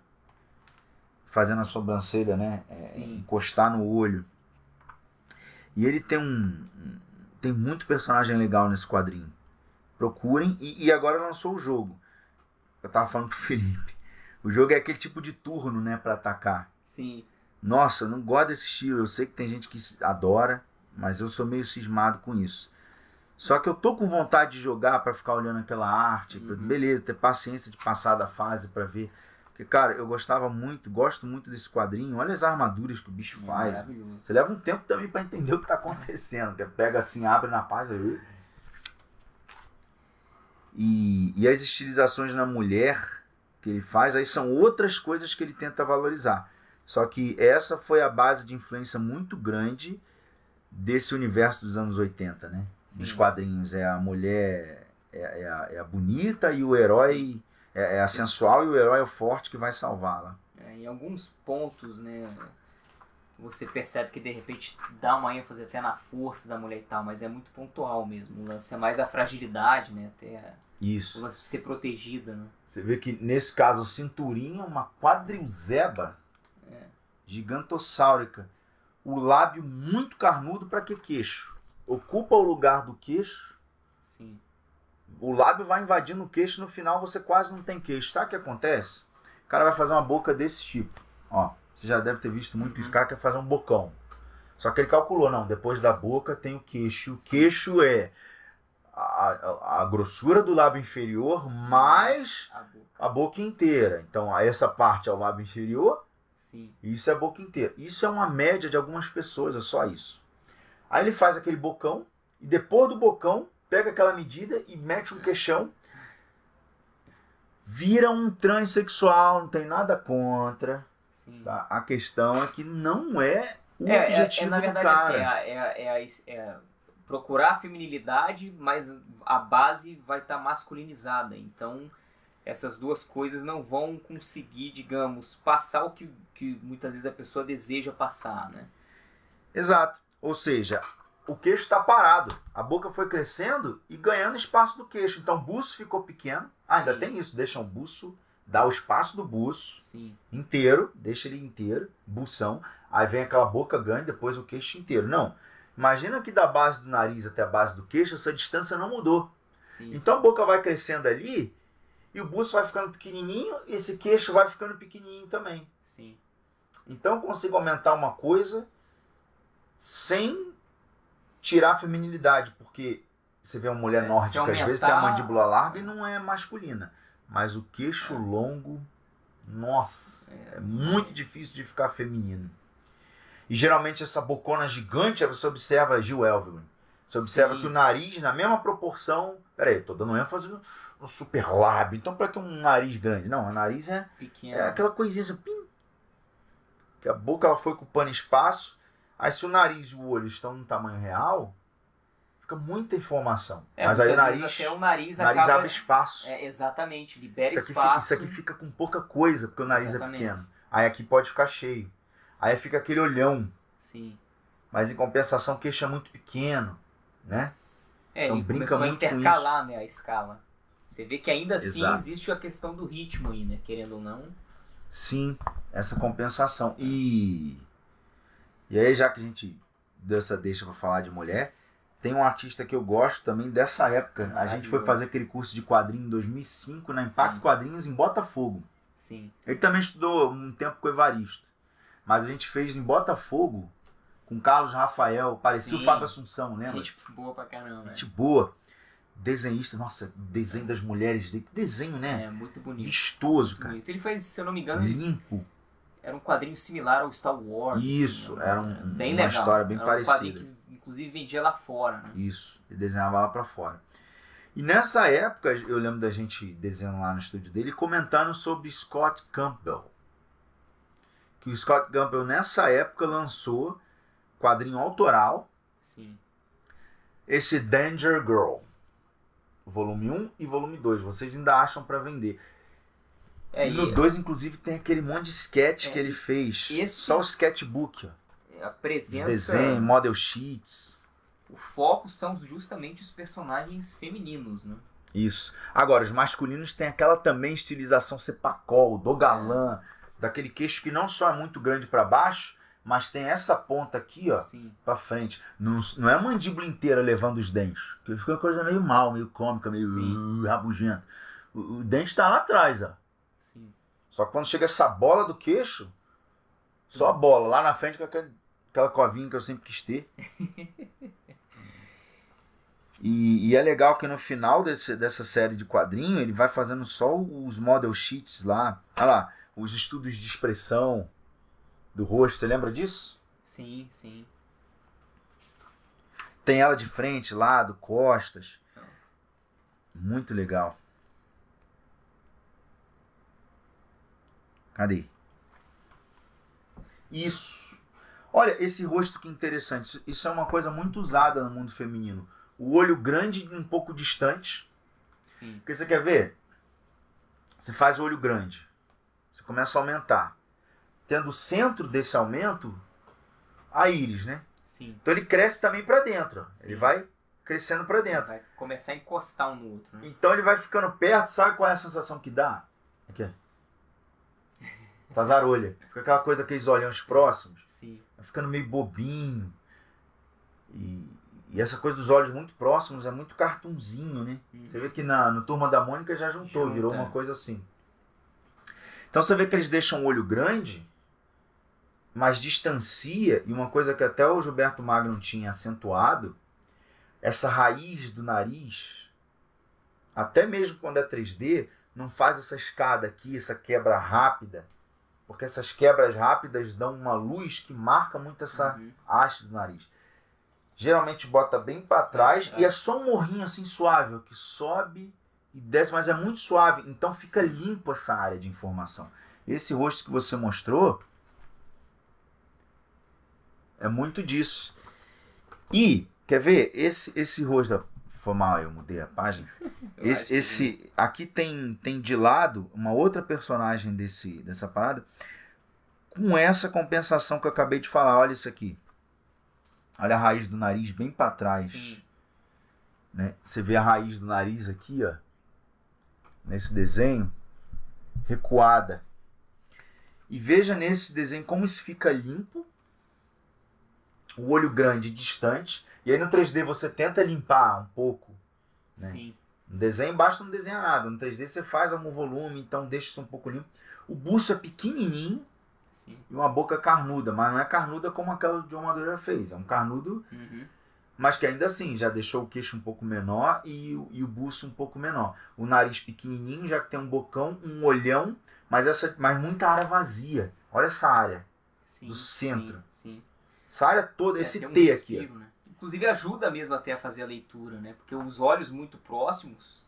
Fazendo a sobrancelha, né? Encostar no olho. E ele tem muito personagem legal nesse quadrinho. Procurem. E agora lançou o jogo. Eu tava falando pro Felipe. O jogo é aquele tipo de turno, né? Pra atacar. Sim. Nossa, eu não gosto desse estilo. Eu sei que tem gente que adora. Mas eu sou meio cismado com isso. Só que eu tô com vontade de jogar pra ficar olhando aquela arte. Beleza, ter paciência de passar da fase pra ver. Porque, cara, eu gosto muito desse quadrinho. Olha as armaduras que o bicho faz. Maravilhoso. Você leva um tempo também pra entender o que tá acontecendo. Que pega assim, abre na página. E as estilizações na mulher que ele faz, aí são outras coisas que ele tenta valorizar. Só que essa foi a base de influência muito grande desse universo dos anos 80, né? Dos quadrinhos. É a mulher, é a bonita e o herói... É a sensual e o herói é o forte que vai salvá-la. Em alguns pontos, né, você percebe que de repente dá uma ênfase até na força da mulher e tal, mas é muito pontual mesmo. O lance é mais a fragilidade, né, até isso. O lance de ser protegida, né. Você vê que nesse caso a cinturinha é uma quadrilzeba gigantossáurica. O lábio muito carnudo para que queixo? Ocupa o lugar do queixo. Sim. O lábio vai invadindo o queixo, no final você quase não tem queixo. Sabe o que acontece? O cara vai fazer uma boca desse tipo. Ó, você já deve ter visto muito isso. O cara quer fazer um bocão. Só que ele calculou, não, depois da boca tem o queixo. O queixo é a grossura do lábio inferior mais a boca inteira. Então essa parte é o lábio inferior. Sim. E isso é a boca inteira. Isso é uma média de algumas pessoas, é só isso. Aí ele faz aquele bocão e depois do bocão pega aquela medida e mete um queixão. Vira um transexual, não tem nada contra. Sim. Tá? A questão é que não é o objetivo na verdade, do cara. Assim, procurar a feminilidade, mas a base vai estar masculinizada. Então, essas duas coisas não vão conseguir, digamos, passar o que muitas vezes a pessoa deseja passar, né? Exato. Ou seja, o queixo está parado. A boca foi crescendo e ganhando espaço do queixo. Então o buço ficou pequeno. Ainda tem isso. Deixa o buço, dá o espaço do buço inteiro. Deixa ele inteiro. Bução. Aí vem aquela boca ganha, depois o queixo inteiro. Não. Imagina que da base do nariz até a base do queixo, essa distância não mudou. Sim. Então a boca vai crescendo ali e o buço vai ficando pequenininho e esse queixo vai ficando pequenininho também. Sim. Então eu consigo aumentar uma coisa sem tirar a feminilidade, porque você vê uma mulher nórdica, às vezes tem a mandíbula larga e não é masculina. Mas o queixo longo, nossa, é muito difícil de ficar feminino. E geralmente essa bocona gigante, você observa Gil Elvegren. Você observa Sim. que o nariz, na mesma proporção... Peraí, eu tô dando ênfase no super lábio. Então, para que um nariz grande? Não, o nariz é Pequeno. aquela coisinha assim, pim, que a boca ela foi ocupando espaço. Aí se o nariz e o olho estão no tamanho real, fica muita informação. Mas aí o muitas vezes nariz, até o nariz nariz acaba... abre espaço. Exatamente, libera Isso espaço. aqui fica com pouca coisa, porque o nariz Exatamente. é pequeno. Aí aqui pode ficar cheio. Aí fica aquele olhão. Sim. Mas em compensação o queixo é muito pequeno, né? Então Ele brinca começou a muito com intercalar, né, a escala. Você vê que ainda assim Exato. existe a questão do ritmo aí, né? Querendo ou não. Sim, essa compensação. E aí, já que a gente deu essa deixa pra falar de mulher, tem um artista que eu gosto também dessa época. A gente foi fazer aquele curso de quadrinho em 2005 na Impacto Sim. Quadrinhos em Botafogo. Sim. Ele também estudou um tempo com o Evaristo. Mas a gente fez em Botafogo com Carlos Rafael, parecia Sim. o Fábio Assunção, lembra? Gente boa pra caramba, né? Gente boa. Desenhista, nossa, desenho das mulheres dele. Que desenho, né? É, muito bonito. Vistoso, Muito cara. bonito. Ele fez, se eu não me engano, Limpo. era um quadrinho similar ao Star Wars. Isso, assim, era bem uma legal. história bem era parecida. Um quadrinho que inclusive vendia lá fora, né? Isso, ele desenhava lá pra fora. E nessa época, eu lembro da gente desenhando lá no estúdio dele, comentando sobre Scott Campbell. Que o Scott Campbell, nessa época, lançou quadrinho autoral, Sim. esse Danger Girl. Volume 1 e volume 2. Vocês ainda acham pra vender. E no 2, inclusive, tem aquele monte de sketch que ele fez. Só o sketchbook, ó. A presença... Desenho, model sheets. O foco são justamente os personagens femininos, né? Isso. Agora, os masculinos têm aquela também estilização cepacol, do galã, daquele queixo que não só é muito grande pra baixo, mas tem essa ponta aqui, ó, Sim. pra frente. Não é a mandíbula inteira levando os dentes. Porque fica uma coisa meio mal, meio cômica, meio rabugenta. O dente tá lá atrás, ó. Sim. Só que quando chega essa bola do queixo, só a bola. Lá na frente com aquela covinha que eu sempre quis ter. E é legal que no final dessa série de quadrinho, ele vai fazendo só os model sheets lá. Olha lá, os estudos de expressão do rosto. Você lembra disso? Sim, sim. Tem ela de frente, lado, costas. Muito legal. Cadê? Isso. Olha, esse rosto que interessante. Isso é uma coisa muito usada no mundo feminino. O olho grande e um pouco distante. Sim. Porque você quer ver? Você faz o olho grande. Você começa a aumentar. Tendo o centro desse aumento, a íris, né? Sim. Então ele cresce também para dentro. Sim. Ele vai crescendo para dentro. Vai começar a encostar um no outro, né? Então ele vai ficando perto. Sabe qual é a sensação que dá? Aqui. Tazarolha. Fica aquela coisa, aqueles olhões próximos. Sim. Vai ficando meio bobinho. E essa coisa dos olhos muito próximos é muito cartunzinho, né? Você vê que no Turma da Mônica já juntou, virou uma coisa assim. Então você vê que eles deixam o olho grande, mas distancia, e uma coisa que até o Gilberto Magno tinha acentuado, essa raiz do nariz, até mesmo quando é 3D, não faz essa escada aqui, essa quebra rápida, porque essas quebras rápidas dão uma luz que marca muito essa haste do nariz. Geralmente bota bem para trás e é só um morrinho assim suave, ó, que sobe e desce, mas é muito suave, então fica limpo essa área de informação. Esse rosto que você mostrou é muito disso. E, quer ver? Esse rosto... Foi mal, eu mudei a página. Aqui tem de lado uma outra personagem dessa parada com essa compensação que eu acabei de falar. Olha isso aqui. Olha a raiz do nariz bem para trás. Sim. Né? Você vê a raiz do nariz aqui, ó, nesse desenho, recuada. E veja nesse desenho como isso fica limpo. O olho grande distante. E aí no 3D você tenta limpar um pouco. Né? Sim. No desenho basta não desenhar nada. No 3D você faz algum volume, então deixa isso um pouco limpo. O buço é pequenininho. Sim. E uma boca carnuda. Mas não é carnuda como aquela de João Madureira fez. É um carnudo, mas que ainda assim já deixou o queixo um pouco menor e o buço um pouco menor. O nariz pequenininho, já que tem um bocão, um olhão, mas muita área vazia. Olha essa área do centro. Sim. Essa área toda, esse tem um T respiro, aqui. Ó. né? inclusive ajuda mesmo até a fazer a leitura, né? Porque os olhos muito próximos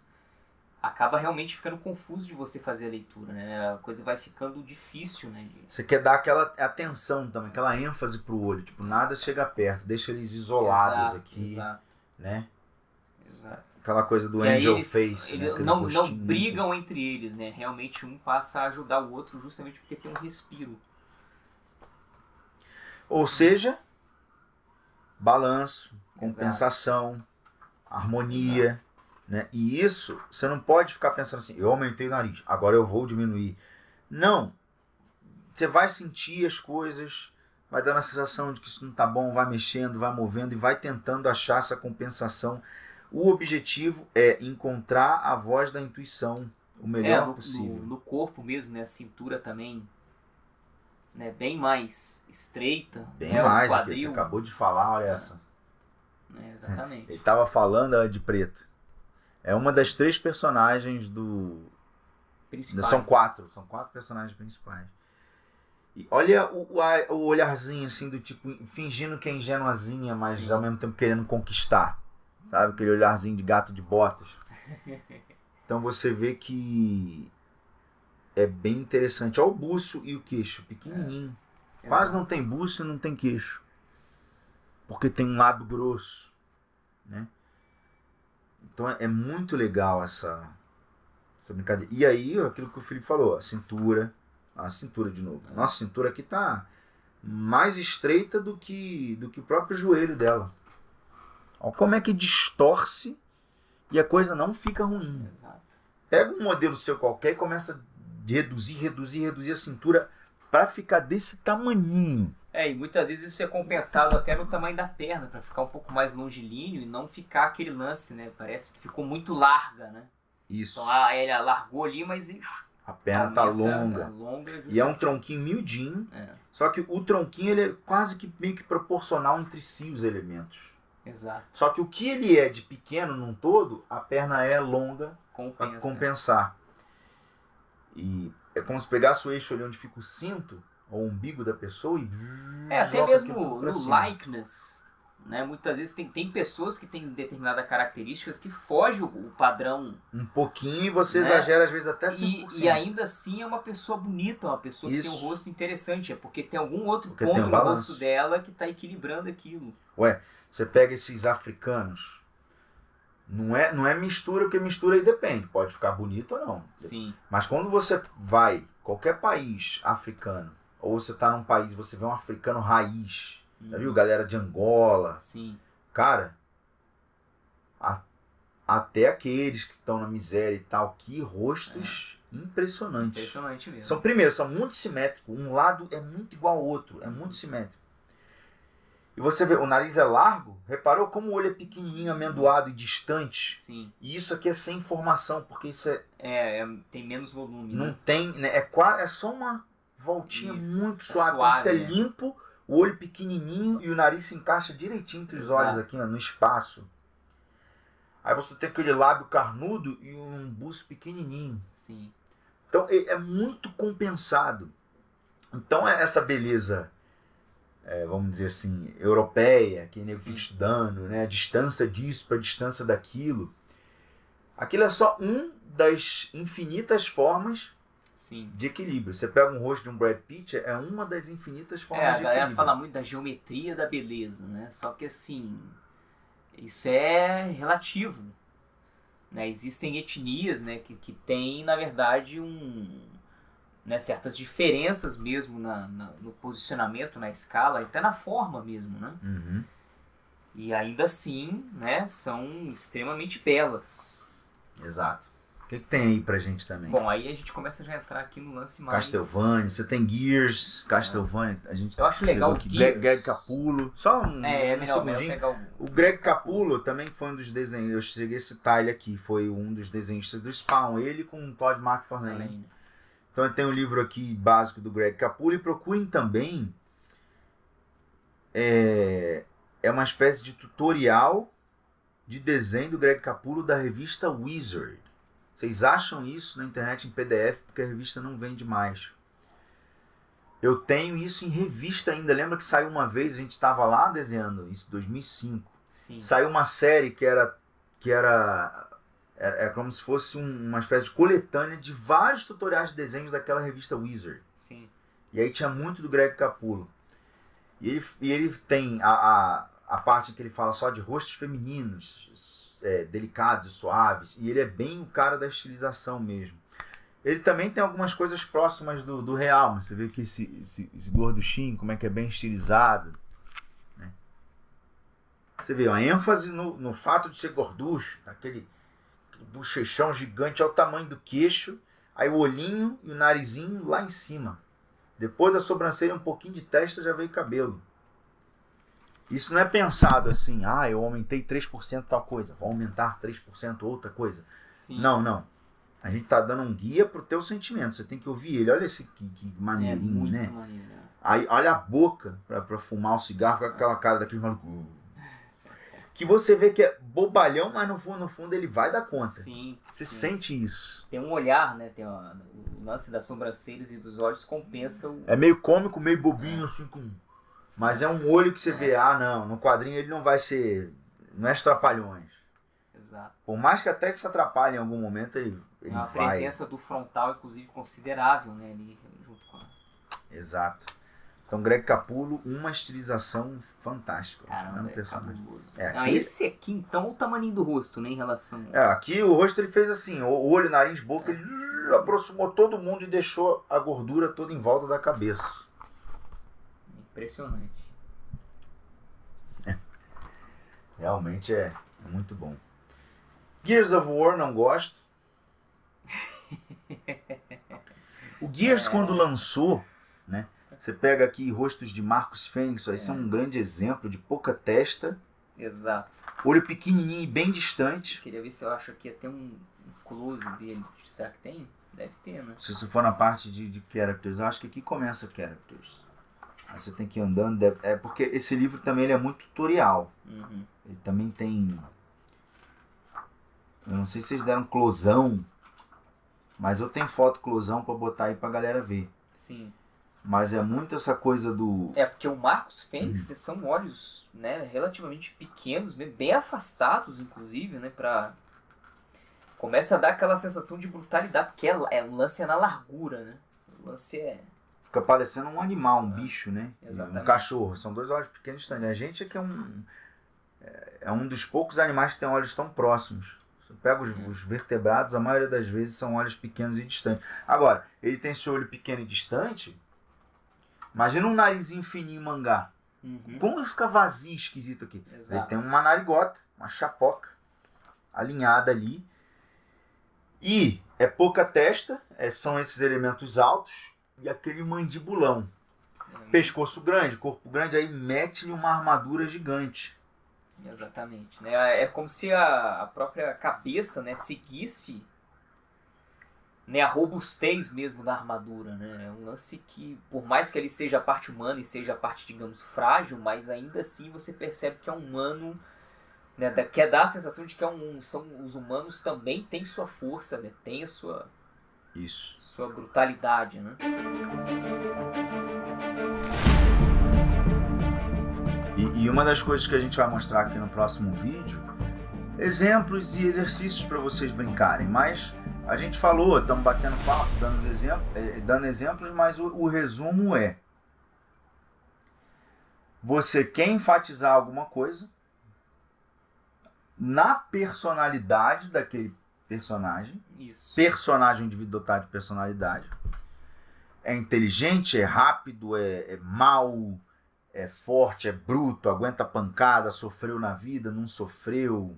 acaba realmente ficando confuso de você fazer a leitura, né? A coisa vai ficando difícil, né? Você quer dar aquela atenção também, aquela ênfase pro olho. Tipo, nada chega perto, deixa eles isolados Exato, aqui, exato, né? exato. Aquela coisa do E aí angel eles, face, né? Aquele não rostinho brigam entre eles, né? Realmente um passa a ajudar o outro justamente porque tem um respiro. Ou seja, balanço, Exato. compensação, harmonia, né? E isso, você não pode ficar pensando assim, eu aumentei o nariz, agora eu vou diminuir. Não. Você vai sentir as coisas, vai dando a sensação de que isso não tá bom, vai mexendo, vai movendo e vai tentando achar essa compensação. O objetivo é encontrar a voz da intuição o melhor possível. No corpo mesmo, né? A cintura também, né? Bem mais estreita. Bem né? mais, O o que você quadril. acabou de falar, olha essa. Exatamente. Ele tava falando a de preto. É uma das 3 personagens do... Principais. São 4 personagens principais. E olha o olharzinho assim do tipo, fingindo que é ingenuazinha, mas Sim. ao mesmo tempo querendo conquistar. Sabe? Aquele olharzinho de gato de botas. Então você vê que é bem interessante. Olha o buço e o queixo, pequenininho. Quase não tem buço e não tem queixo. Porque tem um lábio grosso, né? Então é muito legal essa brincadeira. E aí, aquilo que o Felipe falou, a cintura de novo. Nossa cintura aqui tá mais estreita do que o próprio joelho dela. Olha como é que distorce e a coisa não fica ruim. Exato. Pega um modelo seu qualquer e começa a reduzir a cintura para ficar desse tamaninho. E muitas vezes isso é compensado até no tamanho da perna, para ficar um pouco mais longilíneo e não ficar aquele lance, né? Parece que ficou muito larga, né? Isso. Então ela largou ali, mas a perna tá longa. E é um tronquinho miudinho. Só que o tronquinho ele é quase que meio que proporcional entre si os elementos. Exato. Só que o que ele é de pequeno num todo, a perna é longa para compensar. E é como se pegasse o eixo ali onde fica o cinto, ou o umbigo da pessoa e até mesmo no likeness, né? Muitas vezes tem pessoas que têm determinadas características que fogem o padrão. Um pouquinho e você exagera às vezes até 5%. E ainda assim é uma pessoa bonita, uma pessoa que tem um rosto interessante. É porque tem algum outro ponto no rosto dela que está equilibrando aquilo. Ué, você pega esses africanos, não é mistura, porque mistura aí depende, pode ficar bonito ou não. Sim. Mas quando você vai, qualquer país africano, ou você tá num país e você vê um africano raiz, já viu? Galera de Angola. Sim. Cara, até aqueles que estão na miséria e tal, que rostos impressionantes. Impressionante mesmo. São muito simétricos. Um lado é muito igual ao outro, é muito simétrico. E você vê, o nariz é largo, reparou como o olho é pequenininho, amendoado e distante? Sim. E isso aqui é sem informação, porque isso tem menos volume. Não né? tem, né? É só uma voltinha muito suave. Quando isso é limpo, o olho pequenininho e o nariz se encaixa direitinho entre os olhos aqui, ó, no espaço. Aí você tem aquele lábio carnudo e um buço pequenininho. Sim. Então é muito compensado. Então essa beleza, vamos dizer assim, europeia, que nego fica estudando, né? A distância disso para a distância daquilo. Aquilo é só das infinitas formas de equilíbrio. Você pega um rosto de um Brad Pitt, é uma das infinitas formas de equilíbrio. A galera fala muito da geometria da beleza, né? Só que assim, isso é relativo. Né? Existem etnias, né, que têm, na verdade, né, certas diferenças mesmo no posicionamento, na escala, até na forma mesmo, né? Uhum. E ainda assim, né, são extremamente belas. Exato. O que tem aí pra gente também? Bom, aí a gente começa já a entrar aqui no lance mais... Castlevania, você tem Gears, Castlevania, a gente eu acho legal aqui, Greg Capullo, só um segundinho. O Greg Capullo também foi um dos desenhos, eu cheguei a citar ele aqui, foi um dos desenhistas do Spawn, ele com o Todd McFarlane. Então tem um livro aqui básico do Greg Capullo e procurem também, é uma espécie de tutorial de desenho do Greg Capullo da revista Wizard. Vocês acham isso na internet em PDF porque a revista não vende mais. Eu tenho isso em revista ainda. Lembra que saiu uma vez, a gente estava lá desenhando, isso em 2005. Sim. Saiu uma série que é como se fosse uma espécie de coletânea de vários tutoriais de desenhos daquela revista Wizard. Sim. E aí tinha muito do Greg Capullo. E ele tem a parte em que ele fala só de rostos femininos, delicados e suaves. E ele é bem o cara da estilização mesmo. Ele também tem algumas coisas próximas do real. Você vê que esse gorduchinho, como é que é bem estilizado. Né? Você vê a ênfase no fato de ser gorducho, aquele bochechão gigante ao tamanho do queixo, aí o olhinho e o narizinho lá em cima. Depois da sobrancelha, um pouquinho de testa, já veio cabelo. Isso não é pensado assim, eu aumentei 3% tal coisa, vou aumentar 3% outra coisa. Sim. Não. A gente tá dando um guia pro teu sentimento, você tem que ouvir ele. Olha esse que maneirinho, muito né? Maneiro. Aí olha a boca pra fumar o cigarro com aquela cara daquele maluco. Que você vê que é bobalhão, mas no fundo ele vai dar conta. Sim. Você sente isso. Tem um olhar, né? Tem o lance das sobrancelhas e dos olhos compensa o... É meio cômico, meio bobinho, assim, mas é um olho que você vê, não, no quadrinho ele não vai ser... Não é trapalhões. Exato. Por mais que até se atrapalhe em algum momento, ele uma vai... presença do frontal, inclusive, considerável, né? Ali, junto com a... Exato. Então, Greg Capullo, uma estilização fantástica. Caramba, personagem. Aqui... esse aqui, então, o tamanho do rosto, né? Em relação... aqui o rosto ele fez assim, o olho, nariz, boca, ele aproximou todo mundo e deixou a gordura toda em volta da cabeça. Impressionante. Realmente é muito bom. Gears of War não gosto. O Gears quando lançou, né? Você pega aqui rostos de Marcus Fênix, aí são um grande exemplo de pouca testa. Exato. Olho pequenininho e bem distante. Queria ver se eu acho aqui até um close dele. Será que tem? Deve ter, né? Se você for na parte de characters, eu acho que aqui começa characters. Aí você tem que ir andando. É porque esse livro também ele é muito tutorial. Uhum. Ele também tem... Eu não sei se vocês deram closão, mas eu tenho foto closão pra botar aí pra galera ver. Sim. Mas é muito essa coisa do... porque o Marcus Fênix são olhos, né, relativamente pequenos, bem afastados, inclusive, né, pra... Começa a dar aquela sensação de brutalidade, porque o lance é na largura, né? O lance é... Fica parecendo um animal, um bicho, né? Exatamente. Um cachorro. São dois olhos pequenos distantes. A gente aqui é um dos poucos animais que tem olhos tão próximos. Você pega os vertebrados, a maioria das vezes são olhos pequenos e distantes. Agora, ele tem esse olho pequeno e distante. Imagina um narizinho fininho mangá. Uhum. Como fica vazio, esquisito aqui. Exato. Ele tem uma narigota, uma chapoca alinhada ali. E é pouca testa, são esses elementos altos e aquele mandibulão. Pescoço grande, corpo grande, aí mete-lhe uma armadura gigante. Exatamente. Né? É como se a própria cabeça, né, seguisse, né, a robustez mesmo da armadura. Né? É um lance que, por mais que ele seja a parte humana e seja a parte, digamos, frágil, mas ainda assim você percebe que é um humano, né, quer dar a sensação de que os humanos também têm sua força, né, têm a sua brutalidade. Né? E uma das coisas que a gente vai mostrar aqui no próximo vídeo, exemplos e exercícios para vocês brincarem. Mas a gente falou, estamos batendo papo, dando exemplos, mas o resumo é: você quer enfatizar alguma coisa na personalidade daquele personagem. Isso. Personagem, indivíduo dotado de personalidade. É inteligente, é rápido, é mau, é forte, é bruto, aguenta pancada, sofreu na vida, não sofreu,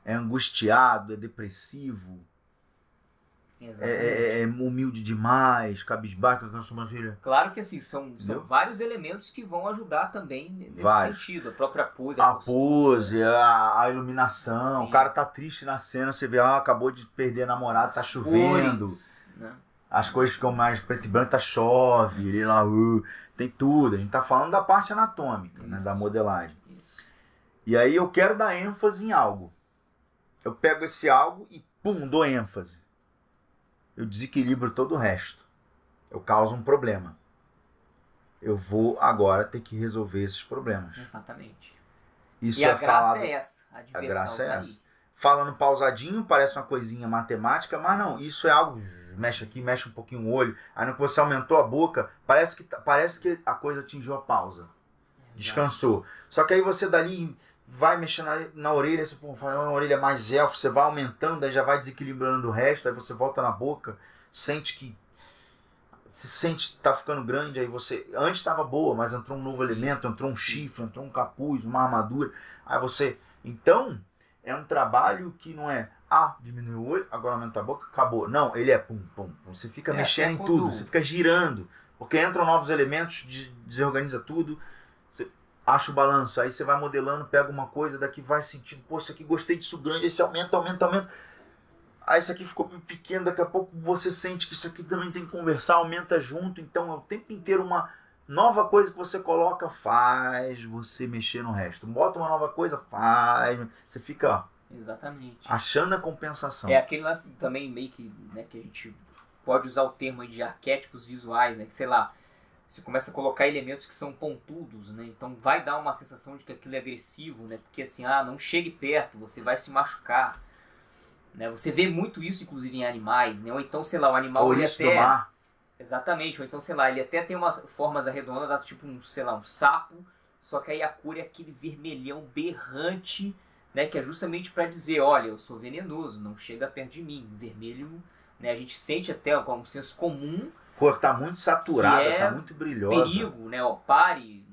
é angustiado, é depressivo, é humilde demais, cabisbaixo com a sua filha. Claro que assim, são vários elementos que vão ajudar também nesse sentido. A própria pose, a pose, a iluminação. Sim. O cara tá triste na cena, você vê, acabou de perder a namorada, tá chovendo. Cores, né? As coisas ficam mais preto e branco, tá chove, ele lá, tem tudo. A gente tá falando da parte anatômica, né, da modelagem. Isso. E aí eu quero dar ênfase em algo. Eu pego esse algo e pum, dou ênfase. Eu desequilibro todo o resto. Eu causo um problema. Eu vou agora ter que resolver esses problemas. Exatamente. Isso E a é graça falado, é essa, a a diversão graça é tá essa. aí. Falando pausadinho, parece uma coisinha matemática, mas não, isso é algo, mexe aqui, mexe um pouquinho o olho, aí no que você aumentou a boca, parece que a coisa atingiu a pausa, descansou. Só que aí você dali vai mexendo na orelha, você faz uma orelha mais elfo, você vai aumentando, aí já vai desequilibrando o resto, aí você volta na boca, sente que tá ficando grande, aí você, antes estava boa, mas entrou um novo elemento, entrou um chifre, entrou um capuz, uma armadura, aí você, então, é um trabalho que não é, diminuiu o olho, agora aumenta a boca, acabou. Não, ele é pum, pum, pum. Você fica mexendo em tudo, você fica girando, porque entram novos elementos, desorganiza tudo, você acha o balanço, aí você vai modelando, pega uma coisa, daqui vai sentindo, pô, isso aqui gostei disso grande, esse aumenta, aumenta, aumenta. Aí isso aqui ficou pequeno, daqui a pouco você sente que isso aqui também tem que conversar, aumenta junto, então é o tempo inteiro uma nova coisa que você coloca, faz você mexer no resto. Bota uma nova coisa, faz, você fica exatamente achando a compensação. É aquele lance também meio que, né, que a gente pode usar o termo aí de arquétipos visuais, né, que sei lá, você começa a colocar elementos que são pontudos, né, então vai dar uma sensação de que aquilo é agressivo, né, porque assim, não chegue perto, você vai se machucar. Né? Você vê muito isso, inclusive, em animais, né? Ou então, sei lá, o animal ele até... do mar. Exatamente, ou então, sei lá, ele até tem umas formas arredondadas, tipo sei lá, um sapo, só que aí a cor é aquele vermelhão berrante, né? Que é justamente para dizer, olha, eu sou venenoso, não chega perto de mim. Vermelho, né? A gente sente até um senso comum. A cor tá muito saturada, tá muito brilhosa. Perigo, né? Ó, pare,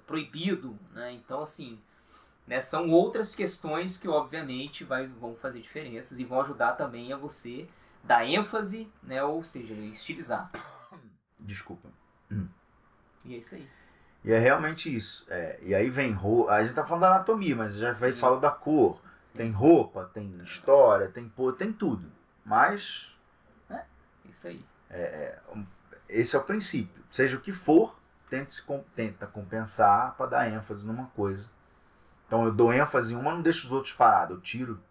proibido, né? Então, assim... Né, são outras questões que obviamente vão fazer diferenças e vão ajudar também a você dar ênfase, né, ou seja, estilizar. Desculpa. E é isso aí. E é realmente isso. E aí vem roupa. A gente tá falando da anatomia, mas já vai falar da cor. Tem roupa, tem história, tem tudo. Mas. Né, isso aí. Esse é o princípio. Seja o que for, tenta compensar para dar ênfase numa coisa. Então eu dou ênfase em uma, não deixo os outros parados. Eu tiro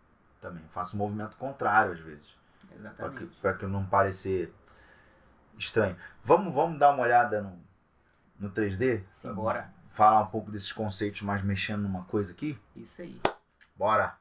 também. Faço um movimento contrário às vezes. Exatamente. Para que não parecer estranho. Vamos dar uma olhada no 3D? Simbora. Falar um pouco desses conceitos, mas mexendo numa coisa aqui? Isso aí. Bora!